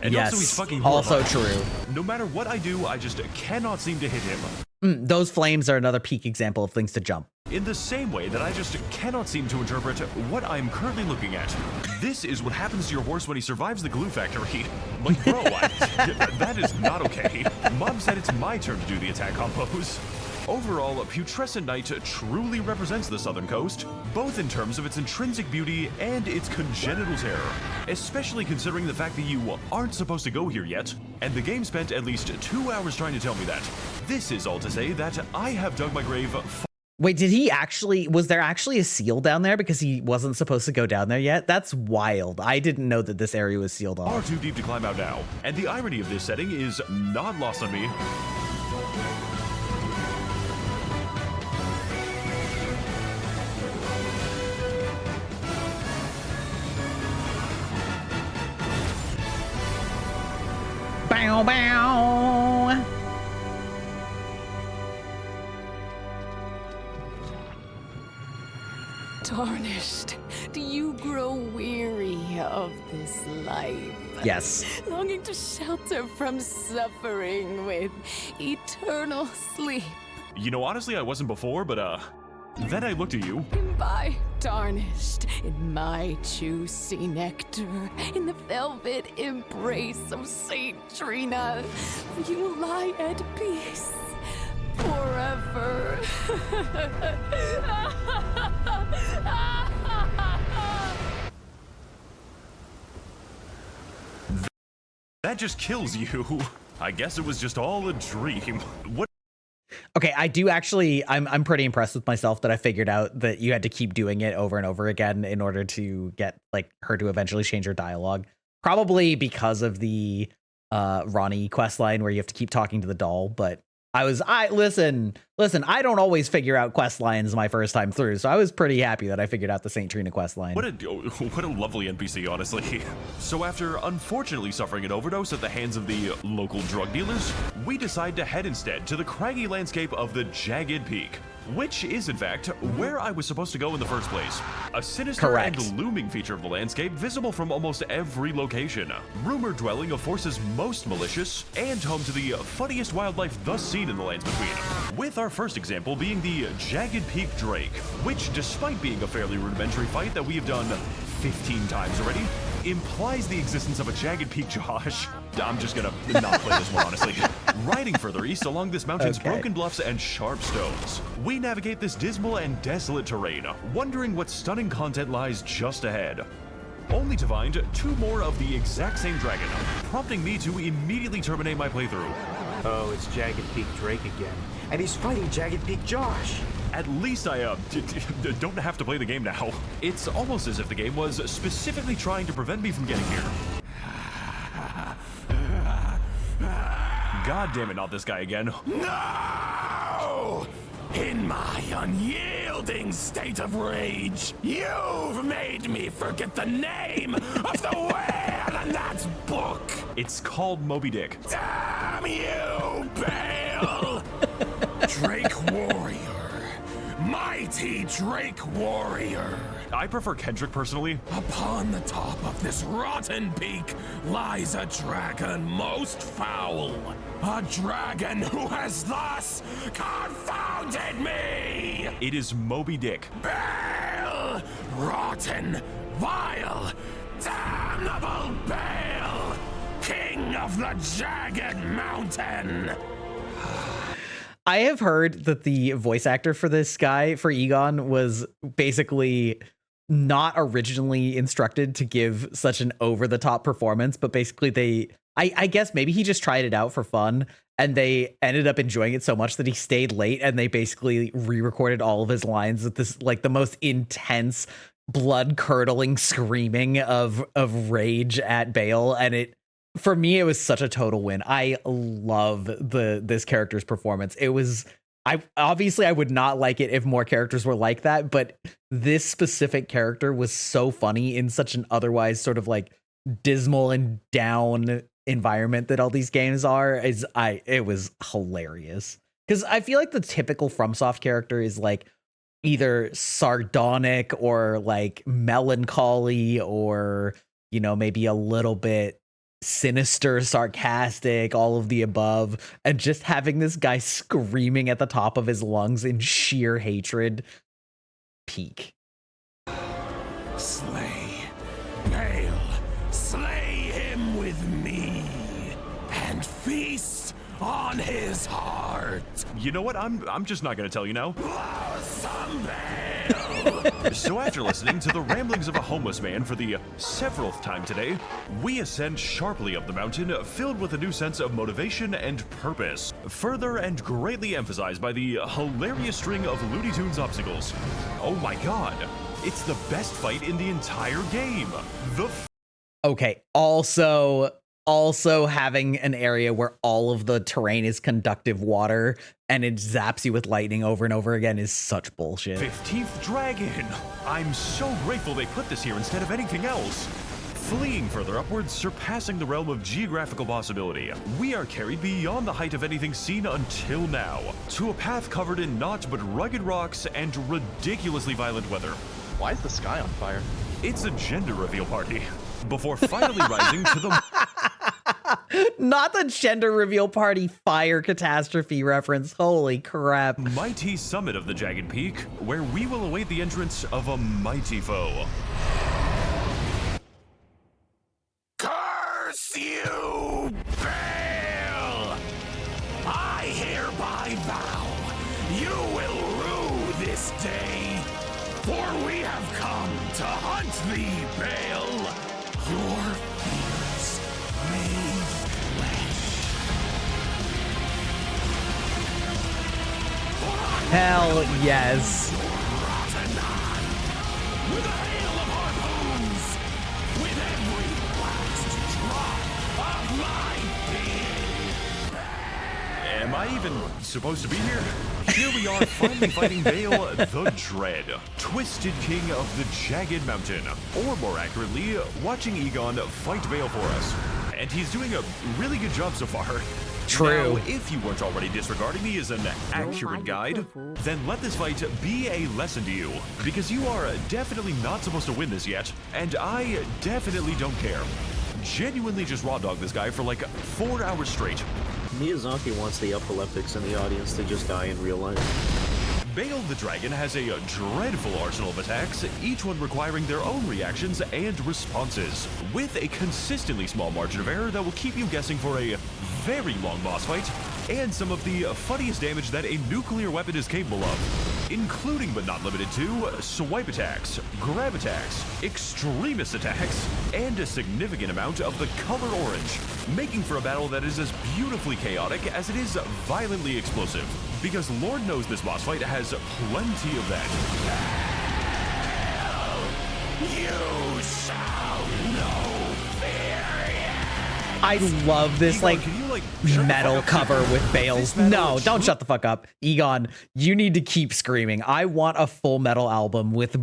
Speaker 2: And
Speaker 1: yes,
Speaker 2: also he's fucking
Speaker 1: also
Speaker 2: horrifying.
Speaker 1: true.
Speaker 2: No matter what I do, I just cannot seem to hit him.
Speaker 1: Those flames are another peak example of things to jump.
Speaker 2: In the same way that I just cannot seem to interpret what I'm currently looking at. This is what happens to your horse when he survives the glue factory. Like, bro, that is not okay. Mom said it's my turn to do the attack combos. Overall, Putrescent Knight truly represents the Southern Coast, both in terms of its intrinsic beauty and its congenital terror, especially considering the fact that you aren't supposed to go here yet, and the game spent at least 2 hours trying to tell me that. This is all to say that I have dug my grave.
Speaker 1: Wait, did he actually, was there actually a seal down there because he wasn't supposed to go down there yet? That's wild. I didn't know that this area was sealed off.
Speaker 2: Far too deep to climb out now, and the irony of this setting is not lost on me.
Speaker 1: Bow, bow.
Speaker 7: Tarnished, do you grow weary of this life?
Speaker 1: Yes.
Speaker 7: Longing to shelter from suffering with eternal sleep.
Speaker 2: You know, honestly, I wasn't before, but then I looked at you.
Speaker 7: By tarnished in my juicy nectar, in the velvet embrace of Saint Trina, you will lie at peace forever.
Speaker 2: That just kills you. I guess it was just all a dream. What?
Speaker 1: Okay, I do actually, I'm pretty impressed with myself that I figured out that you had to keep doing it over and over again in order to get like her to eventually change her dialogue. Probably because of the Ronnie questline where you have to keep talking to the doll, but listen, I don't always figure out quest lines my first time through, so I was pretty happy that I figured out the St. Trina quest line.
Speaker 2: What a lovely NPC, honestly. So after unfortunately suffering an overdose at the hands of the local drug dealers, we decide to head instead to the craggy landscape of the Jagged Peak, which is in fact where I was supposed to go in the first place. A sinister and looming feature of the landscape visible from almost every location. Rumored dwelling of forces most malicious, and home to the funniest wildlife thus seen in the lands between. With our first example being the Jagged Peak Drake, which despite being a fairly rudimentary fight that we have done 15 times already, implies the existence of a Jagged Peak Josh. I'm just gonna not play this one, honestly. Riding further east along this mountain's broken bluffs and sharp stones, we navigate this dismal and desolate terrain, wondering what stunning content lies just ahead. Only to find 2 more of the exact same dragon, prompting me to immediately terminate my playthrough.
Speaker 5: Oh, it's Jagged Peak Drake again. And he's fighting Jagged Peak Josh.
Speaker 2: At least I don't have to play the game now. It's almost as if the game was specifically trying to prevent me from getting here. God damn it, not this guy again.
Speaker 4: No! In my unyielding state of rage, you've made me forget the name of the whale in that book!
Speaker 2: It's called Moby Dick.
Speaker 4: Damn you, Bale! Drake Warrior. Mighty Drake Warrior.
Speaker 2: I prefer Kendrick personally.
Speaker 4: Upon the top of this rotten peak lies a dragon most foul. A dragon who has thus confounded me!
Speaker 2: It is Moby Dick.
Speaker 4: Bale! Rotten, vile, damnable Bale! King of the Jagged Mountain!
Speaker 1: I have heard that the voice actor for this guy, for Egon, was basically not originally instructed to give such an over-the-top performance, but basically I guess maybe he just tried it out for fun, and they ended up enjoying it so much that he stayed late, and they basically re-recorded all of his lines with this, like, the most intense, blood-curdling screaming of rage at Bale, and for me, it was such a total win. I love this character's performance. I would not like it if more characters were like that, but this specific character was so funny in such an otherwise sort of like dismal and down environment that all these games are. It was hilarious. Because I feel like the typical FromSoft character is like either sardonic or like melancholy or, you know, maybe a little bit sinister, sarcastic, all of the above, and just having this guy screaming at the top of his lungs in sheer hatred. Peak.
Speaker 4: Slay Bale, slay him with me, and feast on his heart.
Speaker 2: You know what? I'm just not gonna tell you now.
Speaker 4: Blossom Bale.
Speaker 2: So after listening to the ramblings of a homeless man for the severanth time today, we ascend sharply up the mountain, filled with a new sense of motivation and purpose, further and greatly emphasized by the hilarious string of Looney Tunes obstacles. Oh my god, it's the best fight in the entire game.
Speaker 1: Okay, also having an area where all of the terrain is conductive water and it zaps you with lightning over and over again is such bullshit.
Speaker 2: 15th dragon. I'm so grateful they put this here instead of anything else. Fleeing further upwards, surpassing the realm of geographical possibility, we are carried beyond the height of anything seen until now, to a path covered in naught but rugged rocks and ridiculously violent weather.
Speaker 8: Why is the sky on fire?
Speaker 2: It's a gender reveal party. Before finally rising to the...
Speaker 1: Not the gender reveal party fire catastrophe reference. Holy crap.
Speaker 2: Mighty summit of the Jagged Peak, where we will await the entrance of a mighty foe.
Speaker 4: Curse you, Bale! I hereby vow you will rue this day, for we have come to hunt thee, Bale, your fears made flesh.
Speaker 1: Hell yes.
Speaker 4: With a hail of harpoons, with every last drop of my being.
Speaker 2: Am I even supposed to be here? Here we are finally fighting Vale the Dread, Twisted King of the Jagged Mountain. Or more accurately, watching Egon fight Vale for us. And he's doing a really good job so far.
Speaker 1: True.
Speaker 2: Now, if you weren't already disregarding me as an accurate guide, then let this fight be a lesson to you. Because you are definitely not supposed to win this yet, and I definitely don't care. Genuinely just raw dog this guy for like 4 hours straight.
Speaker 10: Miyazaki wants the epileptics in the audience to just die in real life.
Speaker 2: Bale the Dragon has a dreadful arsenal of attacks, each one requiring their own reactions and responses, with a consistently small margin of error that will keep you guessing for a very long boss fight, and some of the funniest damage that a nuclear weapon is capable of, including but not limited to swipe attacks, grab attacks, extremist attacks, and a significant amount of the color orange, making for a battle that is as beautifully chaotic as it is violently explosive. Because Lord knows this boss fight has plenty of that.
Speaker 4: You shall know fear.
Speaker 1: I love this,
Speaker 2: Egon,
Speaker 1: like,
Speaker 2: can you, shut the
Speaker 1: metal
Speaker 2: fuck up?
Speaker 1: cover with Bale's.
Speaker 2: This metal
Speaker 1: No,
Speaker 2: is
Speaker 1: don't
Speaker 2: true.
Speaker 1: shut the fuck up. Egon, you need to keep screaming. I want a full metal album with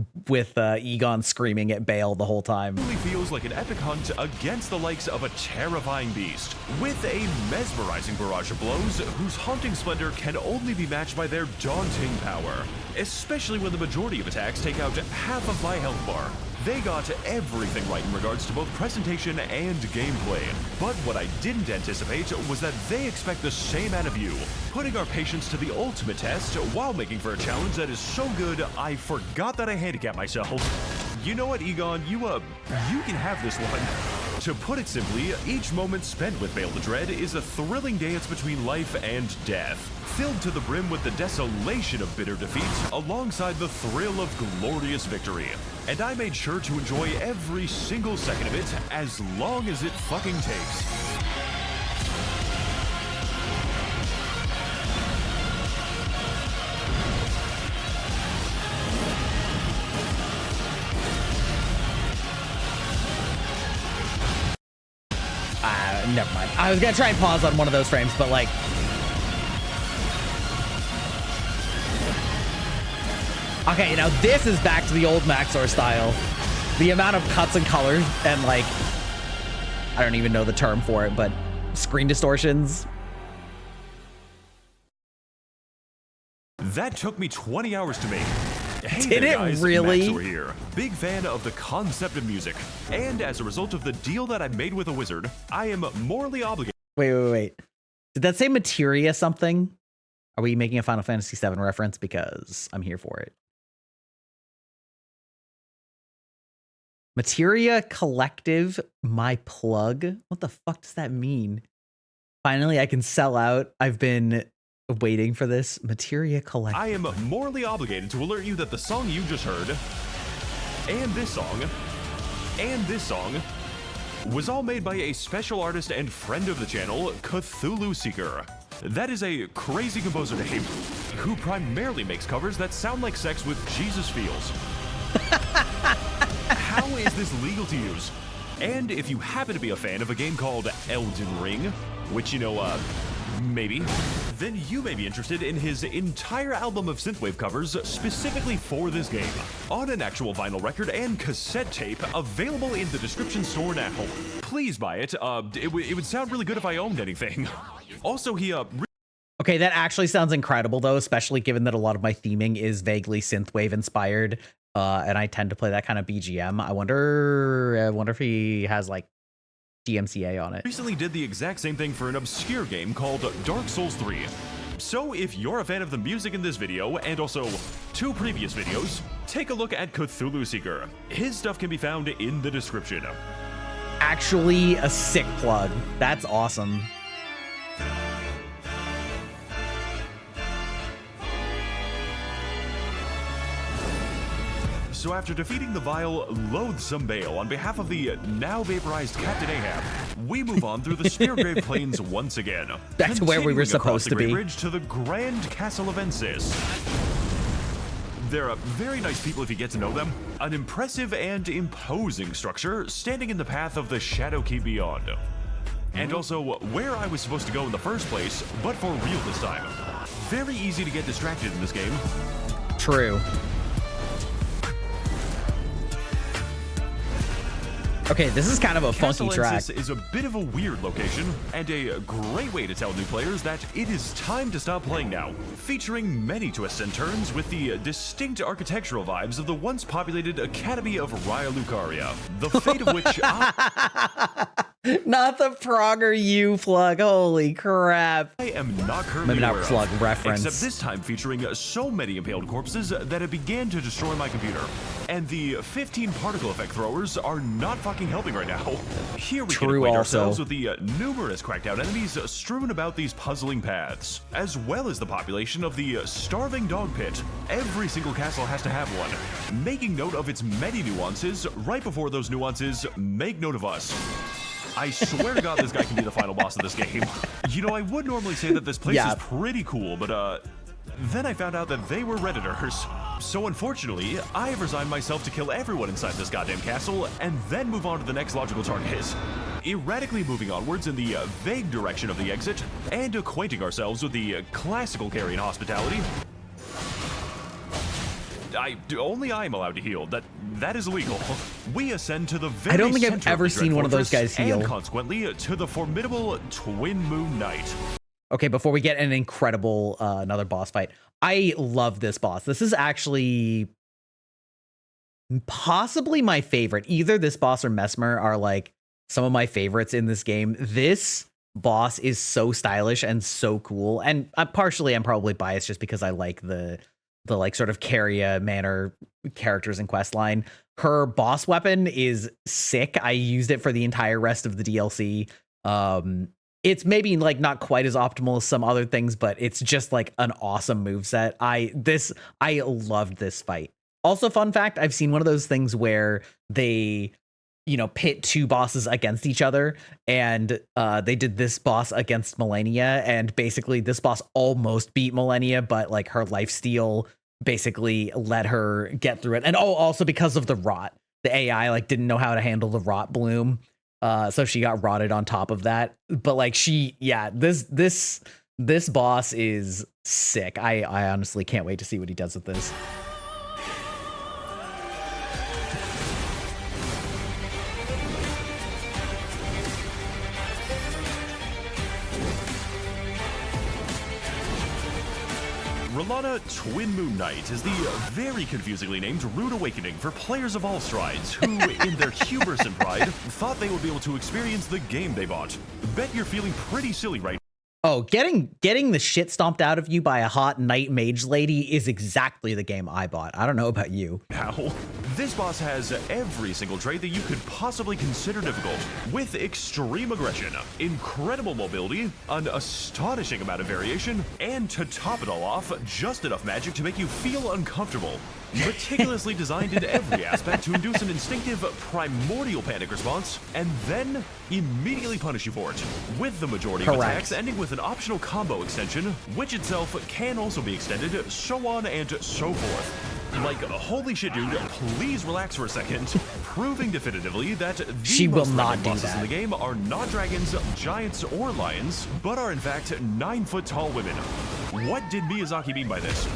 Speaker 1: Egon screaming at Bale the whole time.
Speaker 2: Really feels like an epic hunt against the likes of a terrifying beast, with a mesmerizing barrage of blows whose haunting splendor can only be matched by their daunting power, especially when the majority of attacks take out half of my health bar. They got everything right in regards to both presentation and gameplay, but what I didn't anticipate was that they expect the same out of you, putting our patience to the ultimate test while making for a challenge that is so good I forgot that I handicapped myself. You know what, Egon, you can have this one. To put it simply, each moment spent with Bale the Dread is a thrilling dance between life and death, filled to the brim with the desolation of bitter defeat alongside the thrill of glorious victory. And I made sure to enjoy every single second of it as long as it fucking takes.
Speaker 1: Never mind. I was gonna try and pause on one of those frames, but like, okay, now this is back to the old Maxor style. The amount of cuts and colors and like, I don't even know the term for it, but screen distortions.
Speaker 2: That took me 20 hours to make. Hey
Speaker 1: Did
Speaker 2: there,
Speaker 1: it
Speaker 2: guys,
Speaker 1: really?
Speaker 2: Maxor here. Big fan of the concept of music. And as a result of the deal that I made with a wizard, I am morally obligated.
Speaker 1: Wait. Did that say materia something? Are we making a Final Fantasy VII reference? Because I'm here for it. Materia Collective, my plug. What the fuck does that mean? Finally, I can sell out. I've been waiting for this. Materia Collective.
Speaker 2: I am morally obligated to alert you that the song you just heard, and this song, was all made by a special artist and friend of the channel, Cthulhu Seeker. That is a crazy composer name, who primarily makes covers that sound like sex with Jesus feels. How is this legal to use? And if you happen to be a fan of a game called Elden Ring, which, maybe, then you may be interested in his entire album of synthwave covers specifically for this game, on an actual vinyl record and cassette tape available in the description store now. Please buy it. It would sound really good if I owned anything. Also,
Speaker 1: Okay, that actually sounds incredible though, especially given that a lot of my theming is vaguely synthwave inspired, and I tend to play that kind of BGM. I wonder if he has like DMCA on it.
Speaker 2: recently did the exact same thing for an obscure game called Dark Souls 3. So if you're a fan of the music in this video, and also 2 previous videos, take a look at Cthulhu Seeker. His stuff can be found in the description.
Speaker 1: Actually a sick plug. That's awesome.
Speaker 2: So after defeating the vile, loathsome Bale on behalf of the now vaporized Captain Ahab, we move on through the Speargrave Plains once again.
Speaker 1: Back to where we were supposed to be.
Speaker 2: Bridge to the Grand Castle of Ensis. They're very nice people if you get to know them. An impressive and imposing structure standing in the path of the Shadowkeep Beyond. And also where I was supposed to go in the first place, but for real this time. Very easy to get distracted in this game.
Speaker 1: True. Okay, this is kind of a funky track.
Speaker 2: Castle Ensis is a bit of a weird location, and a great way to tell new players that it is time to stop playing now. Featuring many twists and turns with the distinct architectural vibes of the once populated Academy of Raya Lucaria, the fate of which
Speaker 1: Not the Prager U plug, holy crap.
Speaker 2: I am not currently
Speaker 1: Maybe not
Speaker 2: aware
Speaker 1: plug
Speaker 2: of,
Speaker 1: reference.
Speaker 2: except this time featuring so many impaled corpses that it began to destroy my computer. And the 15 particle effect throwers are not fucking helping right now. Here we can acquaint ourselves with the numerous cracked out enemies strewn about these puzzling paths, as well as the population of the starving dog pit. Every single castle has to have one. Making note of its many nuances, right before those nuances, make note of us. I swear to God, this guy can be the final boss of this game. You know, I would normally say that this place is pretty cool, but then I found out that they were Redditors. So unfortunately, I have resigned myself to kill everyone inside this goddamn castle, and then move on to the next logical target. Erratically moving onwards in the vague direction of the exit, and acquainting ourselves with the classical Carrion hospitality. Only I'm allowed to heal. That is illegal. We ascend to the very
Speaker 1: I don't think I've
Speaker 2: center
Speaker 1: ever
Speaker 2: of the
Speaker 1: seen one of those guys heal.
Speaker 2: And consequently, to the formidable Twin Moon Knight.
Speaker 1: Okay, before we get an incredible another boss fight, I love this boss. This is actually possibly my favorite. Either this boss or Mesmer are like some of my favorites in this game. This boss is so stylish and so cool. And partially I'm probably biased just because I like the like sort of Carria manner characters in questline. Her boss weapon is sick. I used it for the entire rest of the DLC. It's maybe like not quite as optimal as some other things, but it's just like an awesome moveset. I loved this fight. Also, fun fact, I've seen one of those things where they, you know, pit two bosses against each other, and they did this boss against Malenia, and basically this boss almost beat Malenia, but like her lifesteal basically let her get through it. And also because of the rot, the AI like didn't know how to handle the rot bloom, so she got rotted on top of that. But like this boss is sick. I honestly can't wait to see what he does with this.
Speaker 2: Rallana Twin Moon Knight is the very confusingly named Rude Awakening for players of all strides who, in their hubris and pride, thought they would be able to experience the game they bought. Bet you're feeling pretty silly right now.
Speaker 1: Oh, getting the shit stomped out of you by a hot knight mage lady is exactly the game I bought. I don't know about you.
Speaker 2: Now, this boss has every single trait that you could possibly consider difficult, with extreme aggression, incredible mobility, an astonishing amount of variation, and to top it all off, just enough magic to make you feel uncomfortable. Meticulously designed in every aspect to induce an instinctive, primordial panic response, and then immediately punish you for it, with the majority of attacks ending with an optional combo extension, which itself can also be extended, so on and so forth. Like, holy shit, dude, please relax for a second. Proving definitively that the most threatening bosses in the game are not dragons, giants, or lions, but are in fact 9-foot-tall women. What did Miyazaki mean by this?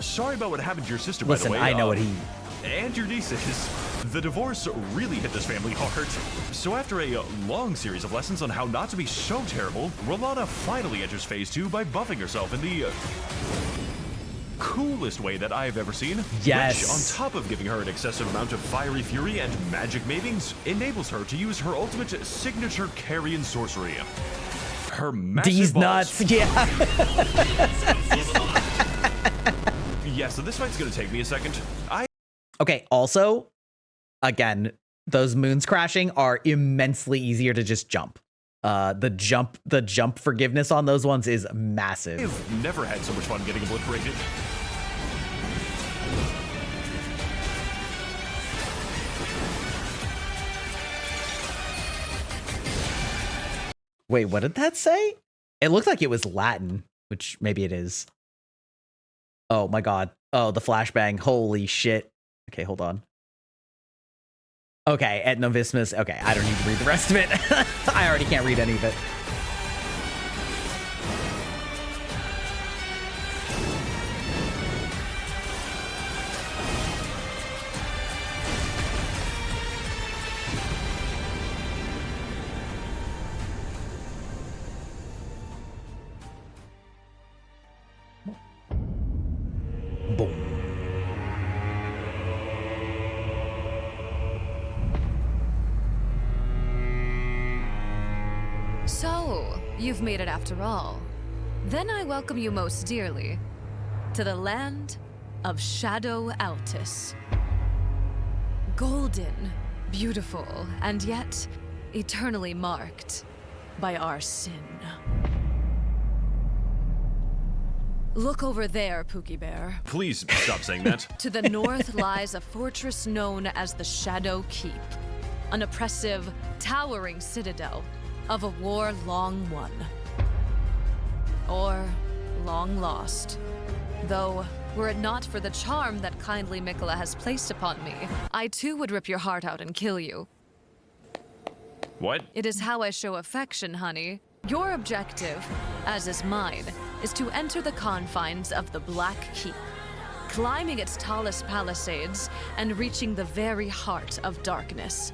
Speaker 2: Sorry about what happened to your sister, by the way.
Speaker 1: I know what he...
Speaker 2: And your nieces. The divorce really hit this family hard. So after a long series of lessons on how not to be so terrible, Rallana finally enters phase 2 by buffing herself in the coolest way that I've ever seen.
Speaker 1: Yes.
Speaker 2: Which, on top of giving her an excessive amount of fiery fury and magic mavings, enables her to use her ultimate signature Carrion sorcery. Her massive
Speaker 1: These
Speaker 2: balls.
Speaker 1: nuts, yeah.
Speaker 2: Yeah, so this fight's gonna take me a second.
Speaker 1: Okay, also, again, those moons crashing are immensely easier to just jump. The jump forgiveness on those ones is massive.
Speaker 2: I've never had so much fun getting obliterated.
Speaker 1: Wait, what did that say? It looked like it was Latin, which maybe it is. Oh my god. Oh, the flashbang. Holy shit. Okay, hold on. Okay, et novismus. Okay, I don't need to read the rest of it. I already can't read any of it. Boom.
Speaker 3: So, you've made it after all. Then I welcome you most dearly to the land of Shadow Altus. Golden, beautiful, and yet eternally marked by our sin. Look over there, Pookie Bear.
Speaker 2: Please stop saying that.
Speaker 3: To the north lies a fortress known as the Shadow Keep, an oppressive, towering citadel of a war long won. Or long lost. Though, were it not for the charm that kindly Mikola has placed upon me, I too would rip your heart out and kill you.
Speaker 2: What?
Speaker 3: It is how I show affection, honey. Your objective, as is mine, is to enter the confines of the Black Keep, climbing its tallest palisades and reaching the very heart of darkness.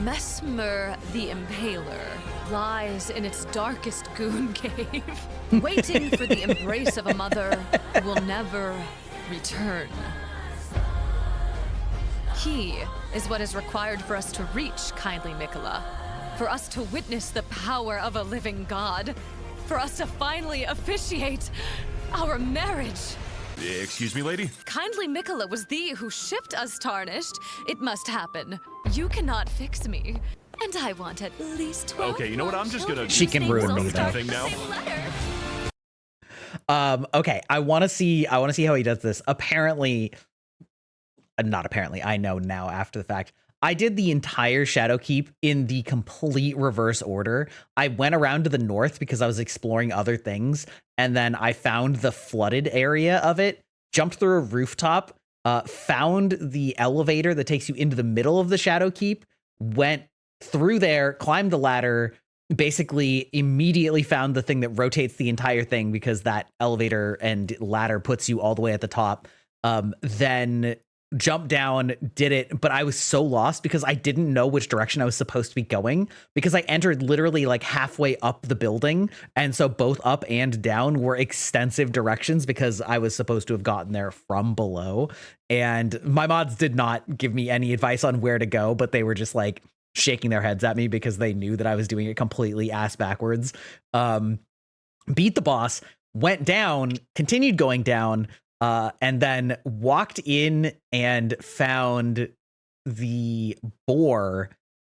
Speaker 3: Mesmer the Impaler lies in its darkest goon cave, waiting for the embrace of a mother who will never return. He is what is required for us to reach kindly Mikola, for us to witness the power of a living god, for us to finally officiate our marriage.
Speaker 2: Excuse me, lady?
Speaker 3: Kindly Mikola was thee who shipped us tarnished. It must happen. You cannot fix me. And I want at least 12
Speaker 2: Okay, you know what? I'm just gonna...
Speaker 1: She can ruin me, though.
Speaker 2: Thing now.
Speaker 1: Okay, I want to see how he does this. Apparently, not apparently, I know now after the fact. I did the entire Shadow Keep in the complete reverse order. I went around to the north because I was exploring other things, and then I found the flooded area of it, jumped through a rooftop, found the elevator that takes you into the middle of the Shadow Keep, went through there, climbed the ladder, basically immediately found the thing that rotates the entire thing because that elevator and ladder puts you all the way at the top. Then jumped down, did it, but I was so lost because I didn't know which direction I was supposed to be going because I entered literally like halfway up the building, and so both up and down were extensive directions because I was supposed to have gotten there from below, and my mods did not give me any advice on where to go, but they were just like shaking their heads at me because they knew that I was doing it completely ass backwards. Beat the boss, went down, continued going down, and then walked in and found the boar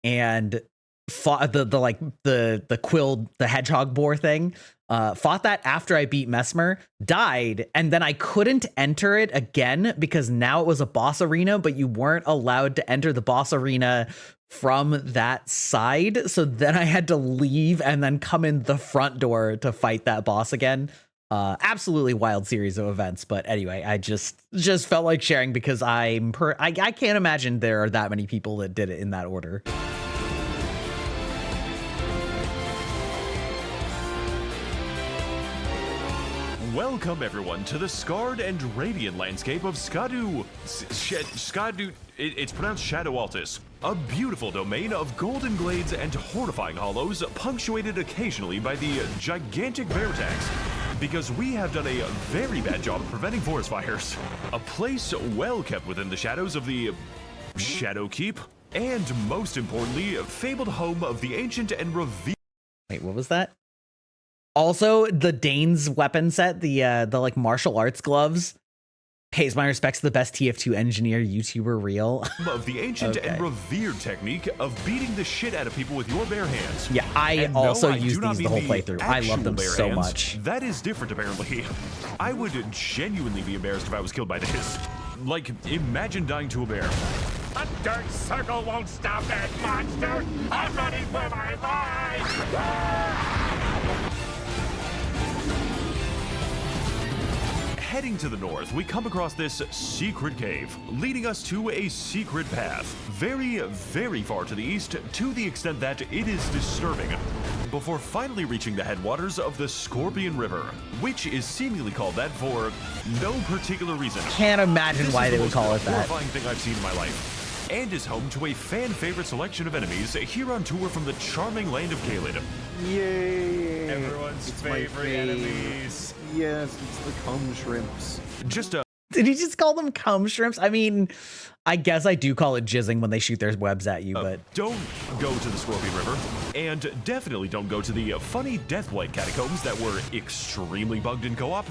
Speaker 1: and fought the quilled, the hedgehog boar thing. Fought that after I beat Mesmer, died, and then I couldn't enter it again because now it was a boss arena, but you weren't allowed to enter the boss arena from that side. So then I had to leave and then come in the front door to fight that boss again. Absolutely wild series of events, but anyway, I just felt like sharing because I can't imagine there are that many people that did it in that order.
Speaker 2: Welcome everyone to the scarred and radiant landscape of Skadu. It's pronounced Shadow Altus, a beautiful domain of golden glades and horrifying hollows, punctuated occasionally by the gigantic bear attacks. Because we have done a very bad job of preventing forest fires. A place well kept within the shadows of the Shadow Keep, and most importantly, fabled home of the ancient and revered.
Speaker 1: Wait, what was that? Also, the Dane's weapon set, the like martial arts gloves, pays my respects to the best TF2 engineer, YouTuber, real.
Speaker 2: Of the ancient and revered technique of beating the shit out of people with your bare hands.
Speaker 1: Yeah, I also use these the whole playthrough. I love them so much.
Speaker 2: That is different, apparently. I would genuinely be embarrassed if I was killed by this. Like, imagine dying to a bear.
Speaker 4: A dirt circle won't stop that monster! I'm running for my life!
Speaker 2: Heading to the north, we come across this secret cave, leading us to a secret path, very, very far to the east, to the extent that it is disturbing, before finally reaching the headwaters of the Scorpion River, which is seemingly called that for no particular reason.
Speaker 1: Can't imagine why they would call it that.
Speaker 2: Horrifying thing I've seen in my life, and is home to a fan-favorite selection of enemies here on tour from the charming land of Caelid.
Speaker 6: Yay!
Speaker 8: Everyone's favorite enemies.
Speaker 6: Yes, it's the cum shrimps.
Speaker 2: Just
Speaker 1: Did he just call them cum shrimps? I mean, I guess I do call it jizzing when they shoot their webs at you, but...
Speaker 2: Don't go to the Scorpion River, and definitely don't go to the funny Deathblight catacombs that were extremely bugged in co-op.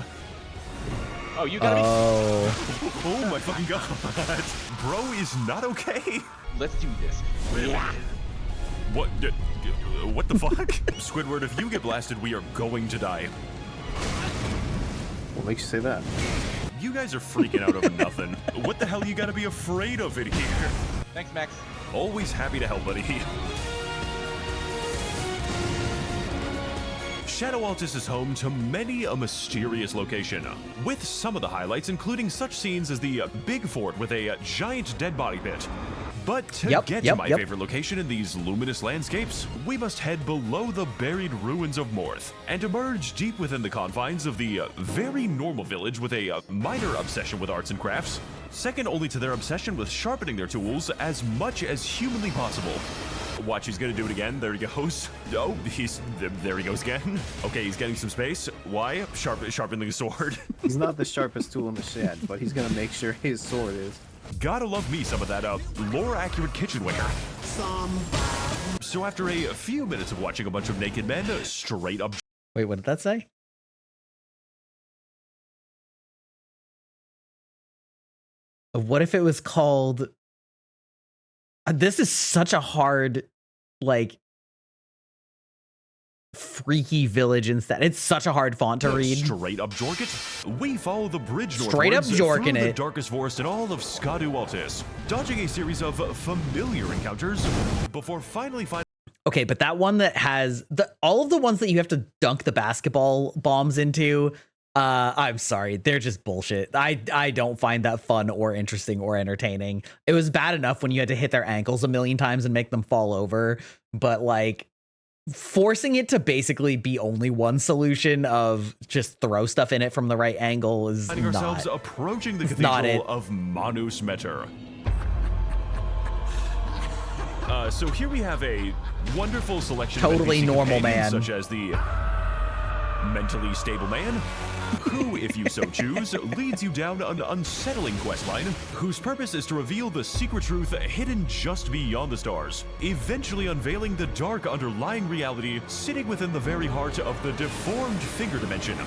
Speaker 8: Oh, you got me?
Speaker 2: Oh my fucking god. Bro is not okay.
Speaker 8: Let's do this. Yeah.
Speaker 2: What the fuck? Squidward, if you get blasted, we are going to die.
Speaker 6: What makes you say that?
Speaker 2: You guys are freaking out over nothing. What the hell you gotta be afraid of in here?
Speaker 8: Thanks, Max.
Speaker 2: Always happy to help, buddy. Shadow Altus is home to many a mysterious location, with some of the highlights including such scenes as the big fort with a giant dead body pit. But to get to my favorite location in these luminous landscapes, we must head below the buried ruins of Morth and emerge deep within the confines of the very normal village with a minor obsession with arts and crafts, second only to their obsession with sharpening their tools as much as humanly possible. Watch, he's gonna do it again. There he goes. Oh, there he goes again. Okay, he's getting some space. Why? Sharpening the sword.
Speaker 6: He's not the sharpest tool in the shed, but he's gonna make sure his sword is.
Speaker 2: Gotta love me some of that lore-accurate kitchenware. So after a few minutes of watching a bunch of naked men straight up...
Speaker 1: Wait, what did that say? What if it was called... This is such a hard, like, freaky village instead. It's such a hard font to read.
Speaker 2: Straight up jork it. We follow the bridge
Speaker 1: straight up jorking
Speaker 2: through
Speaker 1: it.
Speaker 2: The darkest forest in all of Skadu Altis, dodging a series of familiar encounters before finally finding...
Speaker 1: Okay, but that one that has all of the ones that you have to dunk the basketball bombs into, I'm sorry, they're just bullshit. I don't find that fun or interesting or entertaining. It was bad enough when you had to hit their ankles a million times and make them fall over, but like forcing it to basically be only one solution of just throw stuff in it from the right angle is
Speaker 2: finding ourselves approaching the cathedral of Manus Meter. So here we have a wonderful selection
Speaker 1: totally
Speaker 2: of
Speaker 1: normal man,
Speaker 2: such as the mentally stable man, who, if you so choose, leads you down an unsettling questline, whose purpose is to reveal the secret truth hidden just beyond the stars, eventually unveiling the dark underlying reality sitting within the very heart of the deformed finger dimension.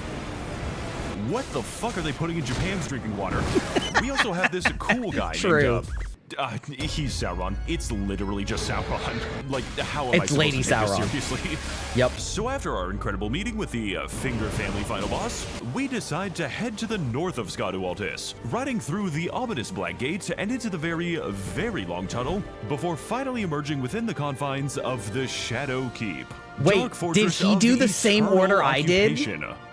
Speaker 2: What the fuck are they putting in Japan's drinking water? We also have this cool guy named... he's Sauron. It's literally just Sauron. Like, how am I supposed
Speaker 1: Lady
Speaker 2: to take
Speaker 1: Sauron.
Speaker 2: this seriously?
Speaker 1: Yep.
Speaker 2: So after our incredible meeting with the Finger family final boss, we decide to head to the north of Skadu Altis, riding through the ominous Black Gate and into the very, very long tunnel, before finally emerging within the confines of the Shadow Keep.
Speaker 1: Wait, did he do the same order I did?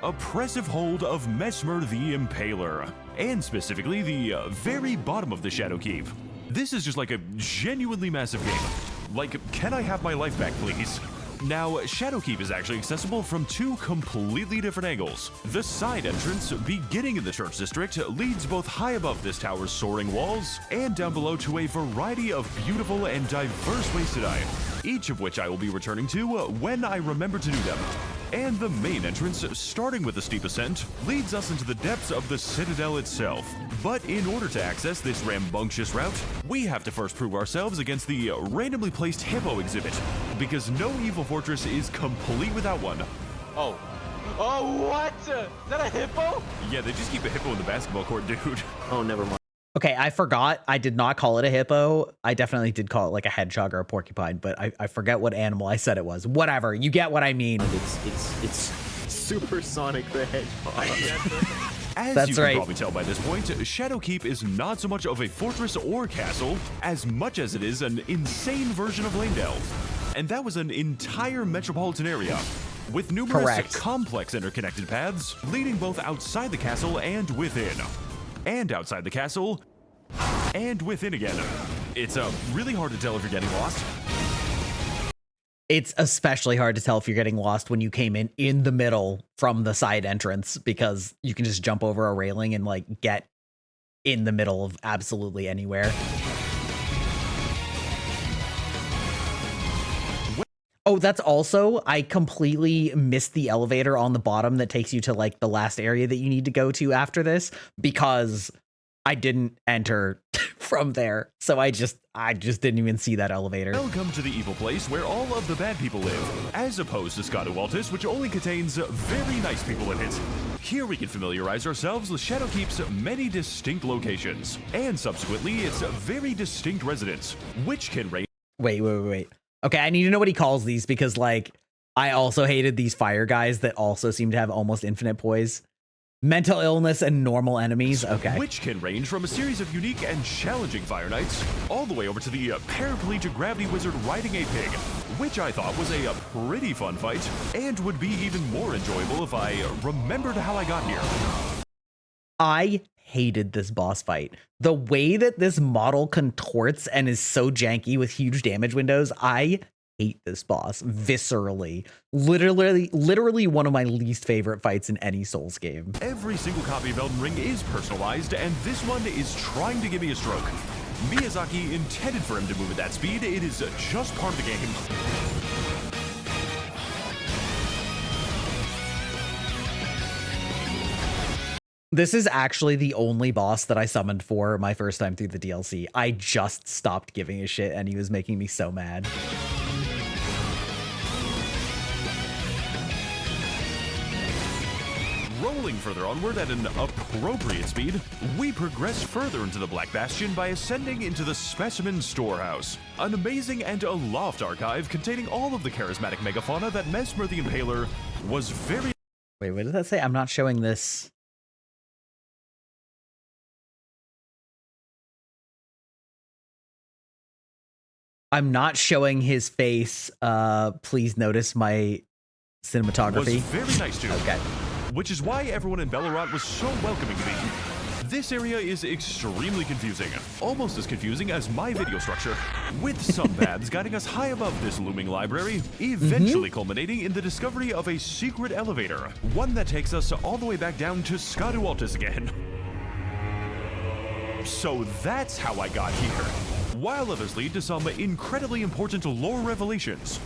Speaker 2: Oppressive hold of Mesmer the Impaler, and specifically the very bottom of the Shadow Keep. This is just like a genuinely massive game. Like, can I have my life back, please? Now, Shadowkeep is actually accessible from two completely different angles. The side entrance, beginning in the Church District, leads both high above this tower's soaring walls and down below to a variety of beautiful and diverse ways to die, each of which I will be returning to when I remember to do them. And the main entrance, starting with a steep ascent, leads us into the depths of the Citadel itself. But in order to access this rambunctious route, we have to first prove ourselves against the randomly placed hippo exhibit, because no evil fortress is complete without one.
Speaker 8: Oh. Oh, what? Is that a hippo?
Speaker 2: Yeah, they just keep a hippo in the basketball court, dude.
Speaker 10: Oh, never mind.
Speaker 1: Okay, I forgot. I did not call it a hippo. I definitely did call it like a hedgehog or a porcupine, but I forget what animal I said it was. Whatever, you get what I mean.
Speaker 10: It's Supersonic the Hedgehog.
Speaker 2: As you can probably tell by this point, Shadowkeep is not so much of a fortress or castle, as much as it is an insane version of Lanedale. And that was an entire metropolitan area, with numerous complex interconnected paths leading both outside the castle and within. And outside the castle, and within again. It's really hard to tell if you're getting lost.
Speaker 1: It's especially hard to tell if you're getting lost when you came in the middle from the side entrance, because you can just jump over a railing and like get in the middle of absolutely anywhere. Oh, that's also, I completely missed the elevator on the bottom that takes you to like the last area that you need to go to after this, because I didn't enter from there. So I just didn't even see that elevator.
Speaker 2: Welcome to the evil place where all of the bad people live, as opposed to Scotawaltis, which only contains very nice people in it. Here we can familiarize ourselves with Shadowkeep's many distinct locations, and subsequently its very distinct residents, which can range.
Speaker 1: Wait. Okay, I need to know what he calls these, because like I also hated these fire guys that also seem to have almost infinite poise. Mental illness and normal enemies. Okay.
Speaker 2: Which can range from a series of unique and challenging fire knights, all the way over to the paraplegic gravity wizard riding a pig, which I thought was a pretty fun fight, and would be even more enjoyable if I remembered how I got here.
Speaker 1: I hated this boss fight. The way that this model contorts and is so janky with huge damage windows, I hate this boss viscerally. Literally one of my least favorite fights in any Souls game.
Speaker 2: Every single copy of Elden Ring is personalized, and this one is trying to give me a stroke. Miyazaki intended for him to move at that speed. It is just part of the game.
Speaker 1: This is actually the only boss that I summoned for my first time through the DLC. I just stopped giving a shit, and he was making me so mad.
Speaker 2: Rolling further onward at an appropriate speed, we progress further into the Black Bastion by ascending into the Specimen Storehouse, an amazing and aloft archive containing all of the charismatic megafauna that Mesmer the Impaler was very...
Speaker 1: Wait, what did that say? I'm not showing this. I'm not showing his face. Please notice my cinematography.
Speaker 2: Was very nice too.
Speaker 1: Okay.
Speaker 2: Which is why everyone in Bellerot was so welcoming to me. This area is extremely confusing, almost as confusing as my video structure, with some paths guiding us high above this looming library, eventually culminating in the discovery of a secret elevator, one that takes us all the way back down to Scotawaltis again. So that's how I got here, while others lead to some incredibly important lore revelations.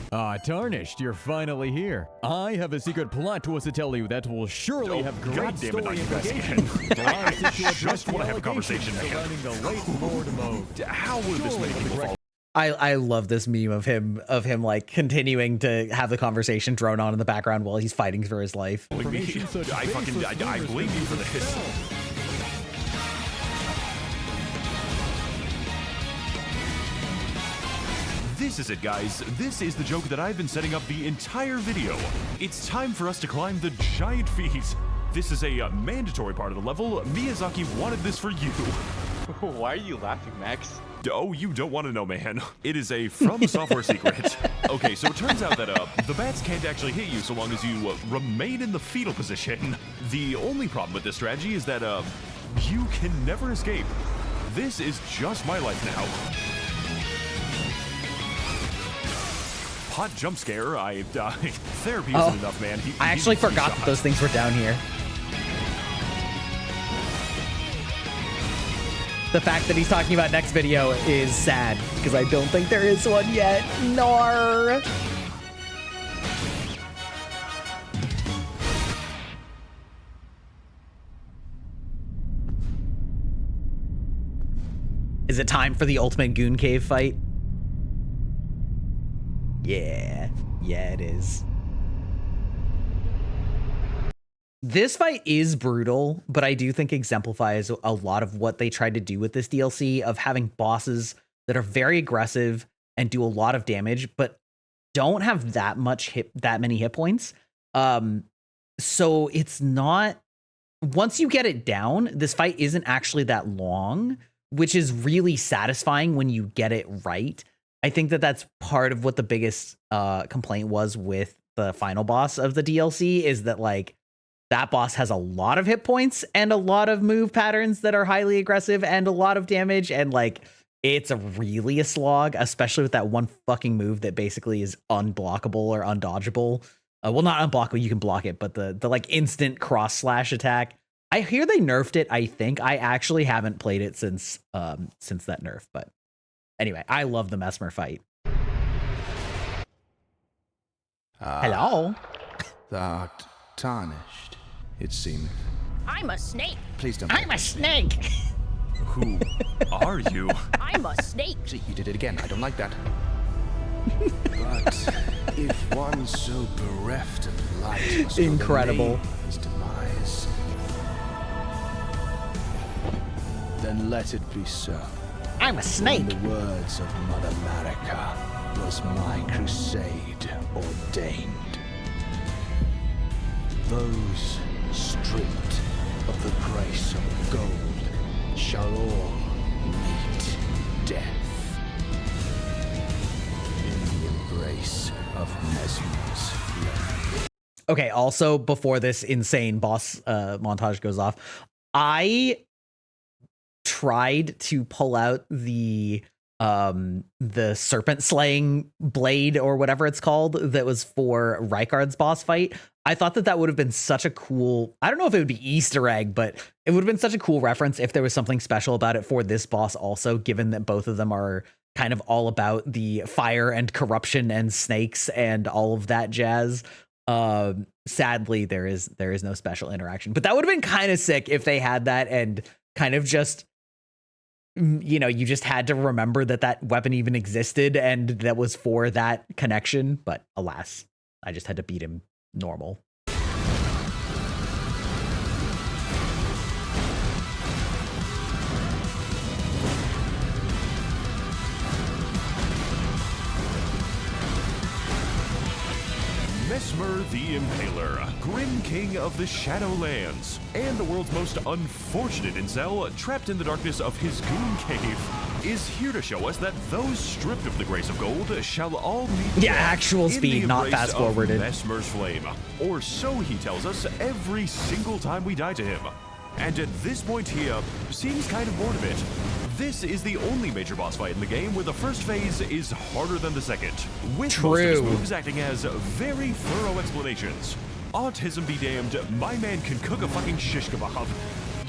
Speaker 11: Tarnished, you're finally here. I have a secret plot twist to tell you that will surely have great story implications.
Speaker 2: I just want to have a conversation, man.
Speaker 11: Surrounding the late Lord mode.
Speaker 2: How will this make people fall?
Speaker 1: I love this meme of him like continuing to have the conversation drone on in the background while he's fighting for his life.
Speaker 2: I blame you for this. This is it, guys. This is the joke that I've been setting up the entire video. It's time for us to climb the giant feet. This is a mandatory part of the level. Miyazaki wanted this for you.
Speaker 8: Why are you laughing, Max?
Speaker 2: Oh, you don't want to know, man. It is a From Software secret. Okay, so it turns out that the bats can't actually hit you so long as you remain in the fetal position. The only problem with this strategy is that you can never escape. This is just my life now. Hot jump scare. Therapy isn't enough, man.
Speaker 1: I actually forgot that those things were down here. The fact that he's talking about next video is sad, because I don't think there is one yet. Nor. Is it time for the ultimate Goon Cave fight? Yeah, it is. This fight is brutal, but I do think exemplifies a lot of what they tried to do with this DLC of having bosses that are very aggressive and do a lot of damage, but don't have that many hit points. So it's not once you get it down, this fight isn't actually that long, which is really satisfying when you get it right. I think that that's part of what the biggest complaint was with the final boss of the DLC, is that like that boss has a lot of hit points and a lot of move patterns that are highly aggressive and a lot of damage, and like it's really a slog, especially with that one fucking move that basically is unblockable or undodgeable. Well, not unblockable, you can block it, but the like instant cross slash attack. I hear they nerfed it. I think I actually haven't played it since that nerf, but anyway, I love the Mesmer fight. Hello.
Speaker 12: Thou art tarnished, it seems.
Speaker 13: I'm a snake.
Speaker 12: Please don't.
Speaker 13: I'm a snake.
Speaker 2: Who are you?
Speaker 13: I'm a snake.
Speaker 12: See, you did it again. I don't like that. But if one so bereft of light must
Speaker 1: incredible
Speaker 12: his demise, then let it be so.
Speaker 1: I'm a snake.
Speaker 12: In the words of Mother America, was my crusade ordained. Those stripped of the grace of gold shall all meet death in the embrace of Mesmer's flame.
Speaker 1: Okay, also before this insane boss montage goes off, I tried to pull out the serpent slaying blade or whatever it's called that was for Rykard's boss fight. I thought that would have been such a cool, I don't know if it would be Easter egg, but it would have been such a cool reference if there was something special about it for this boss also, given that both of them are kind of all about the fire and corruption and snakes and all of that jazz. Sadly, there is no special interaction, but that would have been kind of sick if they had that and kind of just, you know, you just had to remember that weapon even existed and that was for that connection. But alas, I just had to beat him normal.
Speaker 2: Mesmer the Impaler, Grim King of the Shadowlands, and the world's most unfortunate incel, trapped in the darkness of his goon cave, is here to show us that those stripped of the grace of gold shall all meet
Speaker 1: death actual speed, not fast forwarded.
Speaker 2: Mesmer's flame, or so he tells us every single time we die to him. And at this point he seems kind of bored of it. This is the only major boss fight in the game where the first phase is harder than the second, with most of his moves acting as very thorough explanations. Autism be damned, my man can cook a fucking shish kebab.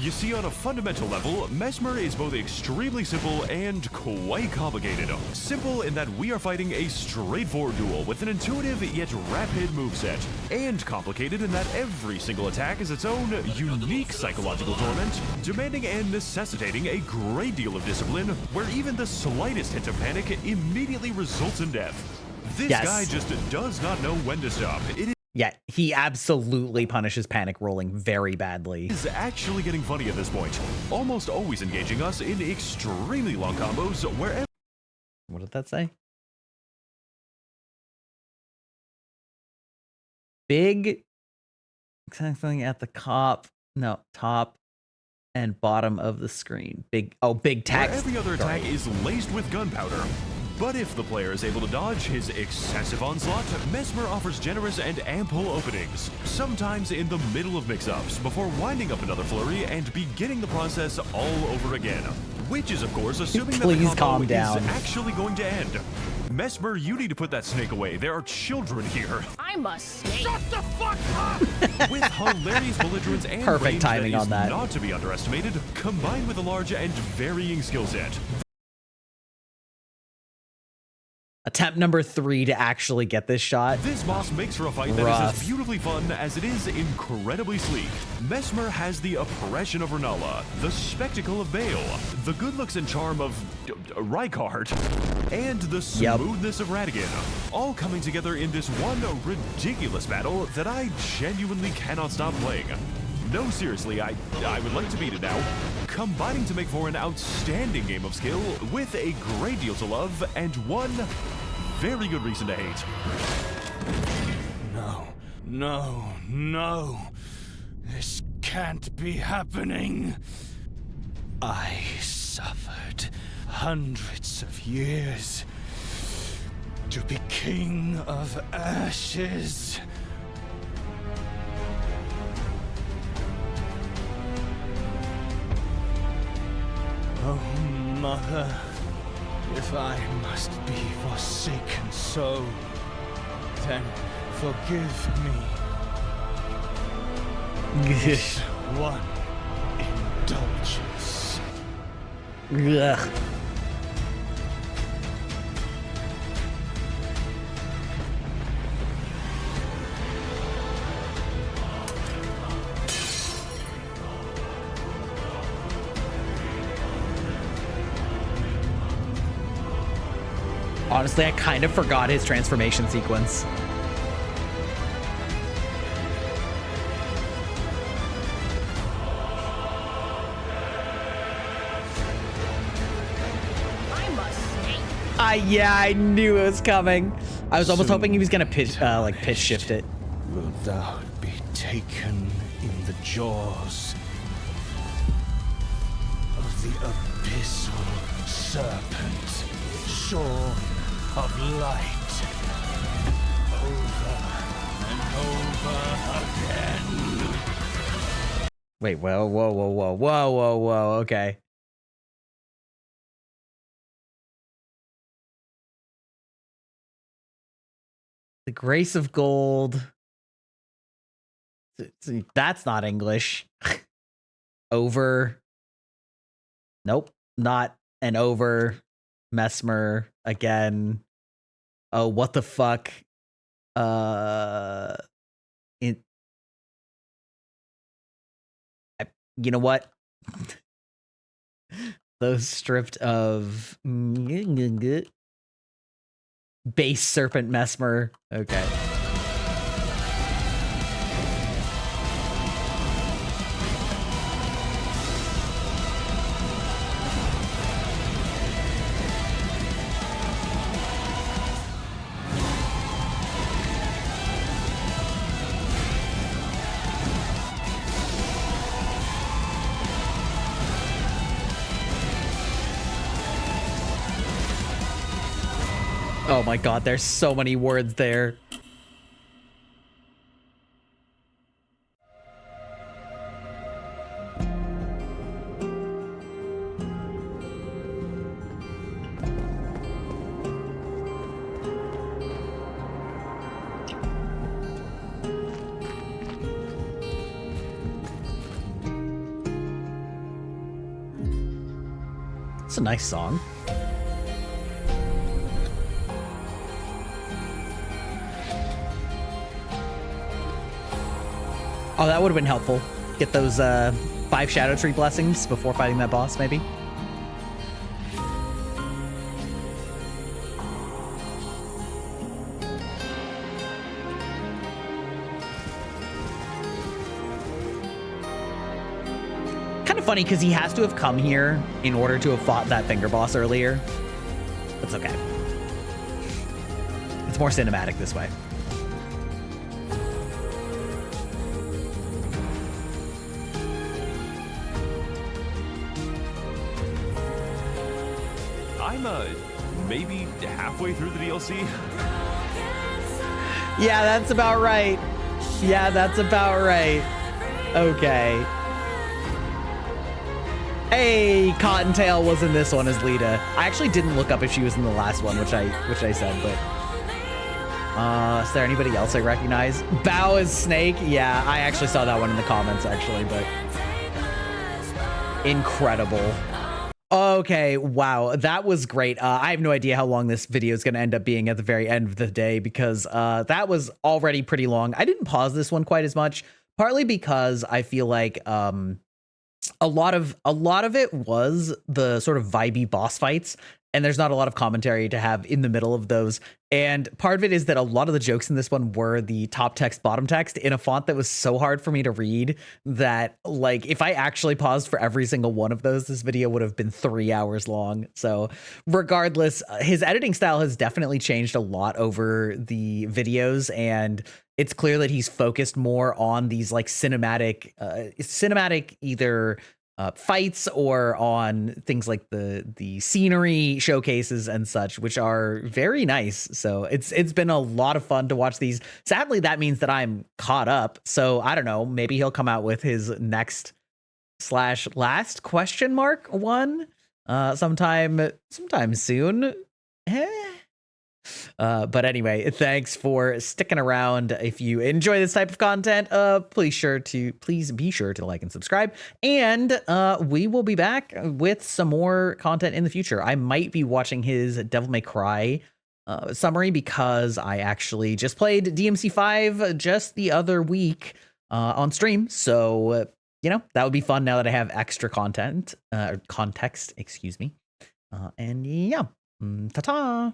Speaker 2: You see, on a fundamental level, Mesmer is both extremely simple and quite complicated. Simple in that we are fighting a straightforward duel with an intuitive yet rapid moveset, and complicated in that every single attack is its own unique psychological torment, demanding and necessitating a great deal of discipline, where even the slightest hint of panic immediately results in death. This guy just does not know when to stop.
Speaker 1: Yeah, he absolutely punishes panic rolling very badly.
Speaker 2: Is actually getting funny at this point, almost always engaging us in extremely long combos wherever.
Speaker 1: What did that say? Big something at the top and bottom of the screen. Big text.
Speaker 2: Where every other attack is laced with gunpowder. But if the player is able to dodge his excessive onslaught, Mesmer offers generous and ample openings, sometimes in the middle of mix-ups, before winding up another flurry and beginning the process all over again. Which is, of course, assuming that the combo is actually going to end. Mesmer, you need to put that snake away. There are children here.
Speaker 13: I'm a snake.
Speaker 4: Shut the fuck up!
Speaker 2: With hilarious belligerence and
Speaker 1: perfect timing on that.
Speaker 2: Not to be underestimated, combined with a large and varying skill set.
Speaker 1: Attempt number 3 to actually get this shot.
Speaker 2: This boss makes for a fight that is as beautifully fun as it is incredibly sleek. Mesmer has the oppression of Renala, the spectacle of Bale, the good looks and charm of Rykard, and the smoothness of Radigan, all coming together in this one ridiculous battle that I genuinely cannot stop playing. No, seriously, I would like to beat it now. Combining to make for an outstanding game of skill with a great deal to love and one very good reason to hate.
Speaker 12: No. This can't be happening. I suffered hundreds of years to be king of ashes. Oh, Mother, if I must be forsaken so, then forgive me. This one indulgence.
Speaker 1: Ugh. Honestly, I kind of forgot his transformation sequence. Yeah, I knew it was coming. I was almost hoping he was gonna pitch shift it.
Speaker 12: Will thou be taken in the jaws of the abyssal serpent, shorn of light, over and over again.
Speaker 1: Wait, whoa, okay. The Grace of Gold. That's not English. Over. Nope, not an over. Mesmer again. Oh, what the fuck? You know what? Those stripped of base serpent mesmer. Okay. Oh my god, there's so many words there. It's a nice song. Oh, that would have been helpful. Get those 5 Shadow Tree blessings before fighting that boss, maybe. Kind of funny because he has to have come here in order to have fought that finger boss earlier. That's okay. It's more cinematic this way.
Speaker 2: I'm maybe halfway through the DLC.
Speaker 1: Yeah, that's about right. Yeah, that's about right. Okay. Hey, Cottontail was in this one as Lita. I actually didn't look up if she was in the last one, which I said, but is there anybody else I recognize? Bao is Snake. Yeah, I actually saw that one in the comments actually, but incredible. Okay, wow, that was great. I have no idea how long this video is going to end up being at the very end of the day because that was already pretty long. I didn't pause this one quite as much, partly because I feel like a lot of it was the sort of vibey boss fights and there's not a lot of commentary to have in the middle of those. And part of it is that a lot of the jokes in this one were the top text, bottom text in a font that was so hard for me to read that, like, if I actually paused for every single one of those, this video would have been 3 hours long. So regardless, his editing style has definitely changed a lot over the videos, and it's clear that he's focused more on these like cinematic either fights or on things like the scenery showcases and such, which are very nice. So it's been a lot of fun to watch these. Sadly, that means that I'm caught up. So I don't know, maybe he'll come out with his next / last question mark one sometime soon. But anyway, thanks for sticking around. If you enjoy this type of content, please be sure to like and subscribe. And we will be back with some more content in the future. I might be watching his Devil May Cry summary because I actually just played DMC5 just the other week on stream. So, that would be fun now that I have extra context, excuse me. And yeah, ta-ta.